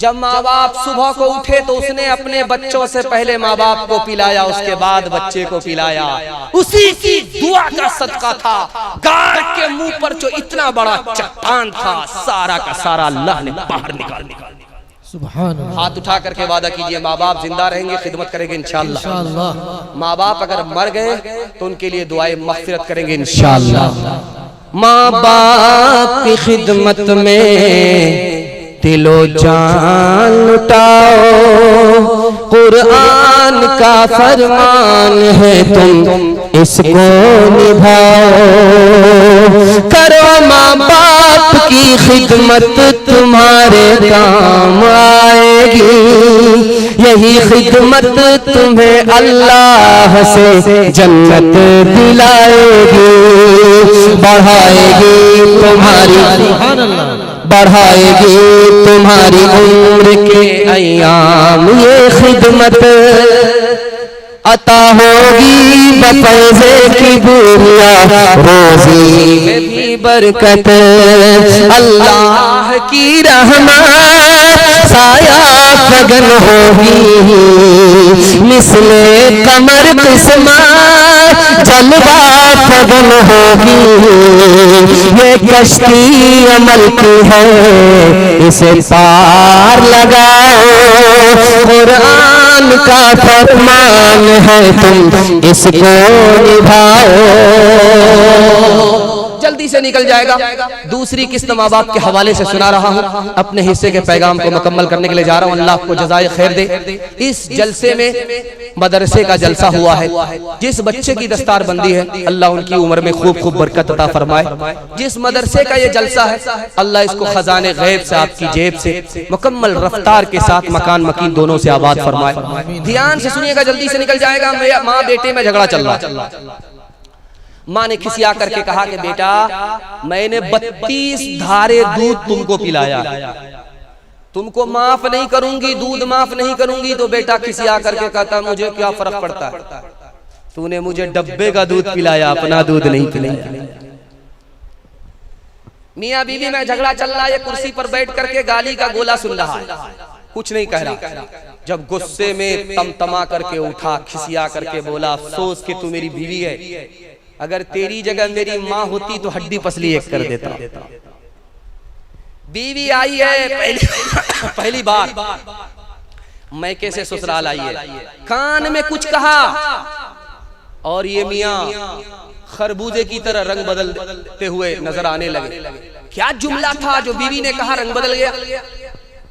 S2: जब माँ बाप सुबह को उठे तो उसने अपने बच्चों से पहले माँ बाप को पिलाया, उसके बाद बच्चे को पिलाया। उसी की दुआ का सदका था। गार के मुंह पर जो इतना बड़ा चट्टान था, सारा का सारा अल्लाह ने बाहर निकाल दिया। हाथ उठा करके वादा कीजिए, माँ बाप जिंदा रहेंगे, खिदमत करेंगे इंशाअल्लाह। माँ बाप अगर मर गए तो उनके लिए दुआएं मग़फ़िरत करेंगे इंशाअल्लाह।
S3: माँ बाप की खिदमत में दिलो जान लुटाओ, कुरान का फरमान है तुम इसको निभाओ। करो माँ बाप की खिदमत, तुम्हारे काम आएगी। यही खिदमत तुम्हें अल्लाह से जन्नत दिलाएगी, बढ़ाएगी तुम्हारी उम्र के अयाम। ये खिदमत अता होगी बफैज़े की दुनिया, रोज़ी में भी बरकत। अल्लाह की रहमत साया फगन होगी, मिसले कमर किस्मा जलवा फगन होगी। ये कश्ती अमल की है, इसे पार लगाओ। कुरान का फरमान है तुम इसको निभाओ।
S2: जल्दी से निकल जाएगा। दूसरी किस्त माँ बाप के हवाले से सुना रहा हूँ। अपने हिस्से के पैगाम को मुकम्मल करने के लिए जा रहा हूँ। अल्लाह आपको जज़ाए खैर दे। इस जलसे में मदरसे का जलसा हुआ है। जिस बच्चे की दस्तारबंदी है, अल्लाह उनकी उम्र में खूब खूब बरकत अता फरमाए। जिस मदरसे का ये जलसा है, अल्लाह इसको खजाने गैब से, आपकी जेब से मुकम्मल रफ्तार के साथ मकान मकीन दोनों से आबाद फरमाए। ध्यान से सुनिएगा, जल्दी से निकल जाएगा। माँ बेटे में झगड़ा चल रहा। माँ ने खिसिया करके कहा कि बेटा, मैंने 32 धारे दूध तुमको पिलाया, तुमको माफ नहीं करूंगी, दूध माफ नहीं करूंगी। तो बेटा खिसिया करके कहता, मुझे क्या फर्क पड़ता है, तूने मुझे डब्बे का दूध पिलाया, अपना दूध नहीं पिलाया। मियाँ बीवी में झगड़ा चल रहा है। ये कुर्सी पर बैठ करके गाली का गोला सुन रहा है, कुछ नहीं कह रहा। जब गुस्से में तमतमा करके उठा, खिसिया करके बोला, अफसोस कि तू मेरी बीवी है, अगर तेरी जगह मेरी माँ होती तो हड्डी पसली एक कर देता। बीवी आई है पहली बार, मैं कैसे ससुराल आई है, कान में कुछ कहा और ये मियाँ खरबूजे की तरह रंग बदलते हुए नजर आने लगे। क्या जुमला था जो बीवी ने कहा रंग बदल गया?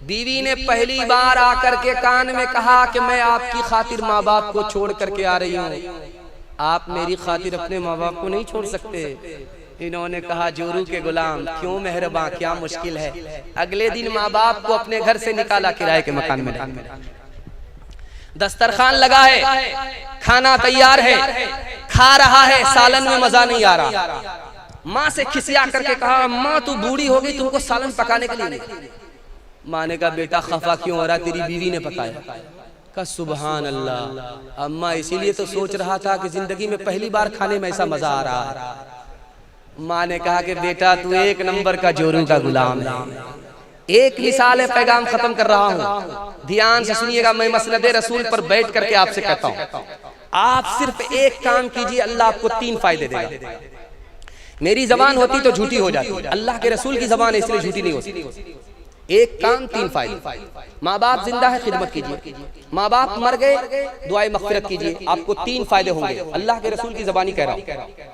S2: बीवी ने पहली बार आकर के कान में कहा कि मैं आपकी खातिर माँ बाप को छोड़ करके आ रही हूँ, आप मेरी खातिर अपने माँ बाप को नहीं छोड़ सकते। इन्होंने कहा जोरू के गुलाम क्यों मेहरबान, क्या मुश्किल है। अगले दिन माँ बाप को अपने घर से निकाला, किराए के मकान में दस्तरखान लगा है, खाना तैयार है, खा रहा है, सालन में मजा नहीं आ रहा। माँ से खिसिया करके कहा माँ तू बूढ़ी हो गई, तुमको सालन पकाने के लिए नहीं। माँ ने कहा बेटा खफा क्यों हो रहा, तेरी बीवी ने पकाया। का सुबहान अल्लाह, अम्मा इसीलिए तो सोच रहा था कि जिंदगी में पहली बार खाने में ऐसा मजा आ रहा है। माँ ने कहा कि बेटा तू एक नंबर का जोरू का गुलाम है। एक मिसाल है, पैगाम खत्म कर रहा हूँ, ध्यान से सुनिएगा। मैं मसनद रसूल पर बैठ करके आपसे कहता हूँ, आप सिर्फ एक काम कीजिए, अल्लाह आपको 3 फायदे देगा। मेरी जबान होती तो झूठी हो जाती, अल्लाह के रसूल की जबान इसलिए झूठी नहीं होती। एक काम 3 फायदे। माँ बाप जिंदा है, खिदमत कीजिए। माँ बाप मर गए, दुआए मग़फ़िरत कीजिए, आपको 3 फायदे होंगे। अल्लाह के रसूल की ज़बानी कह रहा हूँ,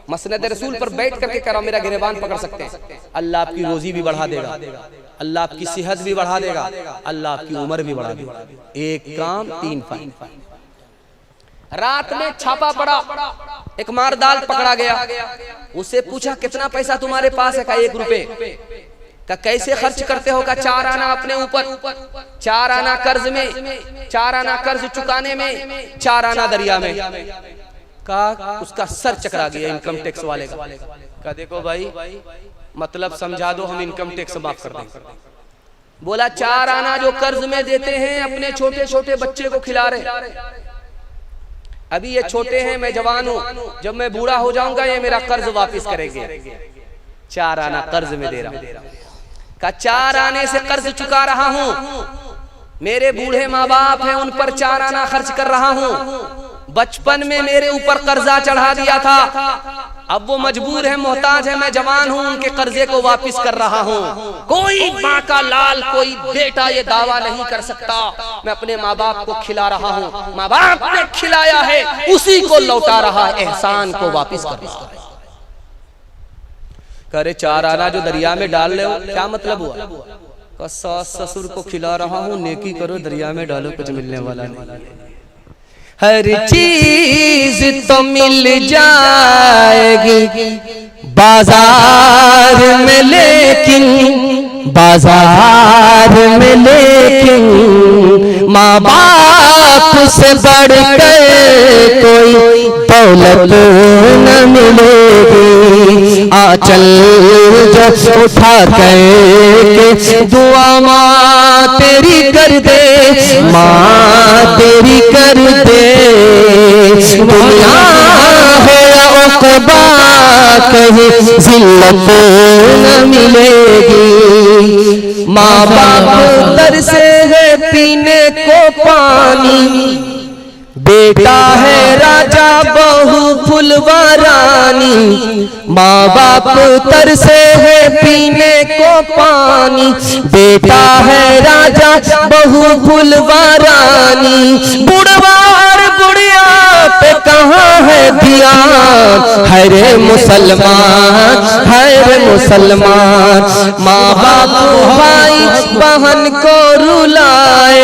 S2: मसनद रसूल पर बैठ करके कह रहा हूँ, मेरा गिरबान पकड़ सकते हैं। अल्लाह आपकी रोजी भी बढ़ा देगा, अल्लाह आपकी सेहत भी बढ़ा देगा, अल्लाह आपकी उम्र भी बढ़ा देगा। एक काम 3 फायदे। रात में छापा पड़ा, एक मारदाल पकड़ा गया। उससे पूछा कितना पैसा तुम्हारे पास है? का 1 रुपए। का कैसे खर्च करते हो? का 4 आना अपने ऊपर, 4 आना कर्ज में, 4 आना कर्ज चुकाने में, 4 आना दरिया में। का उसका सर चकरा गया इनकम टैक्स वाले का। का देखो भाई मतलब समझा दो, हम इनकम टैक्स माफ कर दें। बोला 4 आना जो कर्ज में देते हैं अपने छोटे छोटे बच्चे को खिला रहे, अभी ये छोटे हैं, मैं जवान हूँ, जब मैं बूढ़ा हो जाऊंगा ये मेरा कर्ज वापस करेंगे। 4 आना कर्ज में दे रहा हूं। का 4 आने से कर्ज चुका रहा हूँ, मेरे बूढ़े माँ बाप हैं, उन पर 4 आना खर्च कर रहा हूँ। बचपन में मेरे ऊपर कर्जा चढ़ा दिया था, अब वो मजबूर है, मोहताज है, मैं जवान हूँ, उनके कर्जे को वापस कर रहा हूँ। कोई माँ का लाल, कोई बेटा ये दावा नहीं कर सकता मैं अपने माँ बाप को खिला रहा हूँ। माँ बाप ने खिलाया है, उसी को लौटा रहा है, एहसान को वापस कर रहा है। करे 4 आना जो दरिया में डाल रहे हो, क्या मतलब हुआ? का सास ससुर को खिला रहा हूँ, नेकी करो, दरिया में डालो, कुछ मिलने वाला नहीं।
S3: हर चीज तो मिल जाएगी बाजार में, लेकिन बाजार में लेकिन माँ बाप से बढ़कर कोई दौलत न मिलेगी। आंचल जो उठा के दुआ माँ तेरी कर दे, माँ तेरी कर दे। दुनिया हो या उक़बा कहीं ज़िल्लत न मिलेगी। माँ बाप तरसे है पीने को पानी, बेटा है राजा बहू फुलवारानी। माँ बाप तरसे है पीने को पानी, बेटा है राजा बहू फुलवारानी। बुढ़वा और बुढ़िया पे कहाँ है ध्यान, है रे मुसलमान, है रे मुसलमान। माँ बाप भाई बहन को रुलाए,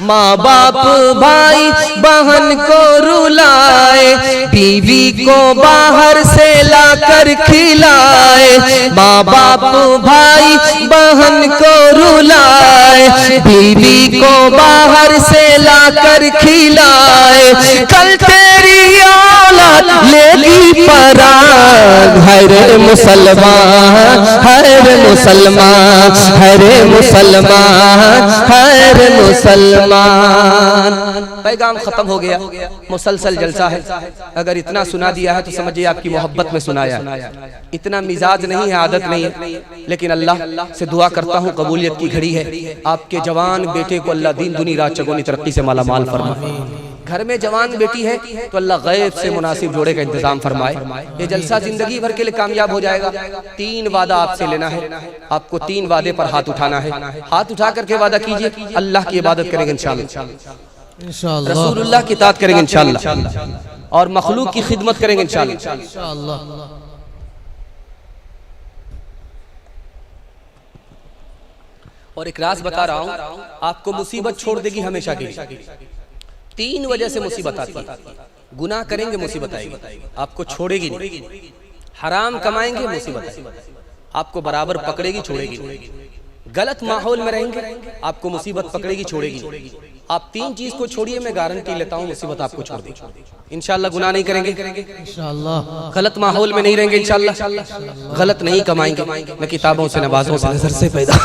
S3: माँ बाप भाई बहन को रुलाए, बीवी को बाहर से लाकर खिलाए। माँ बाप भाई बहन को रुलाए, बीवी को बाहर से लाकर खिलाए। कल तेरी औलाद लेगी पराग, है रे मुसलमान, है रे मुसलमान, है रे मुसलमान, है रे मुसलमान।
S2: पैगाम खत्म हो गया, मुसलसल जलसा है। अगर इतना सुना दिया है तो समझिए आपकी मोहब्बत में सुनाया। इतना मिजाज नहीं है, आदत नहीं है, लेकिन अल्लाह से दुआ करता हूँ कबूलियत की घड़ी है। आपके जवान बेटे को अल्लाह दीन दुनी रात चगोनी तरक्की से माला माल फरमाए। घर में जवान बेटी है तो अल्लाह गैब से मुनासिब जोड़े का इंतजाम फरमाए। ये जलसा जिंदगी भर के लिए कामयाब हो जाएगा। 3 वादा आपसे लेना है, आपको 3 वादे पर हाथ उठाना है। हाथ उठा करके वादा कीजिए, अल्लाह की इबादत करेंगे इंशाअल्लाह, रसूलुल्लाह की इताअत करेंगे इंशाअल्लाह।
S3: और मखलूक की खिदमत करेंगे इंशाअल्लाह।
S4: इंशाअल्लाह।
S3: और एक राज बता रहा हूं, आपको मुसीबत छोड़ देगी हमेशा के लिए। 3 वजह से मुसीबत आती है। गुनाह करेंगे मुसीबत आएगी, आपको छोड़ेगी नहीं। हराम कमाएंगे मुसीबत आएगी, आपको बराबर पकड़ेगी छोड़ेगी नहीं। गलत माहौल में रहेंगे आपको मुसीबत पकड़ेगी छोड़ेगी नहीं। आप 3 चीज को छोड़िए, मैं गारंटी लेता हूँ मुसीबत आपको छोड़ देगी इंशाअल्लाह। गुनाह नहीं करेंगे
S4: इंशाअल्लाह।
S3: गलत माहौल में नहीं रहेंगे इंशाअल्लाह। गलत नहीं कमाएंगे, न किताबों से नवाजों से नजर से पैदा।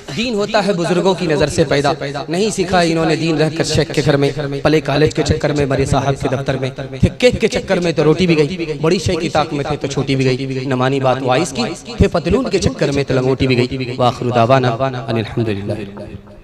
S3: दीन होता है बुजुर्गों की नजर से पैदा। नहीं सीखा इन्होंने दीन रहकर शेख के घर में, पले कॉलेज के चक्कर में, बड़े साहब के दफ्तर में, केक के चक्कर में तो रोटी भी गई, बड़ी शेख की ताक में थे तो छोटी भी गई, न मानी बात वाइस की, थे पतलून के चक्कर में तो लंगोटी भी गई। वाखिर दावाना अनिल हम्दुलिल्लाह।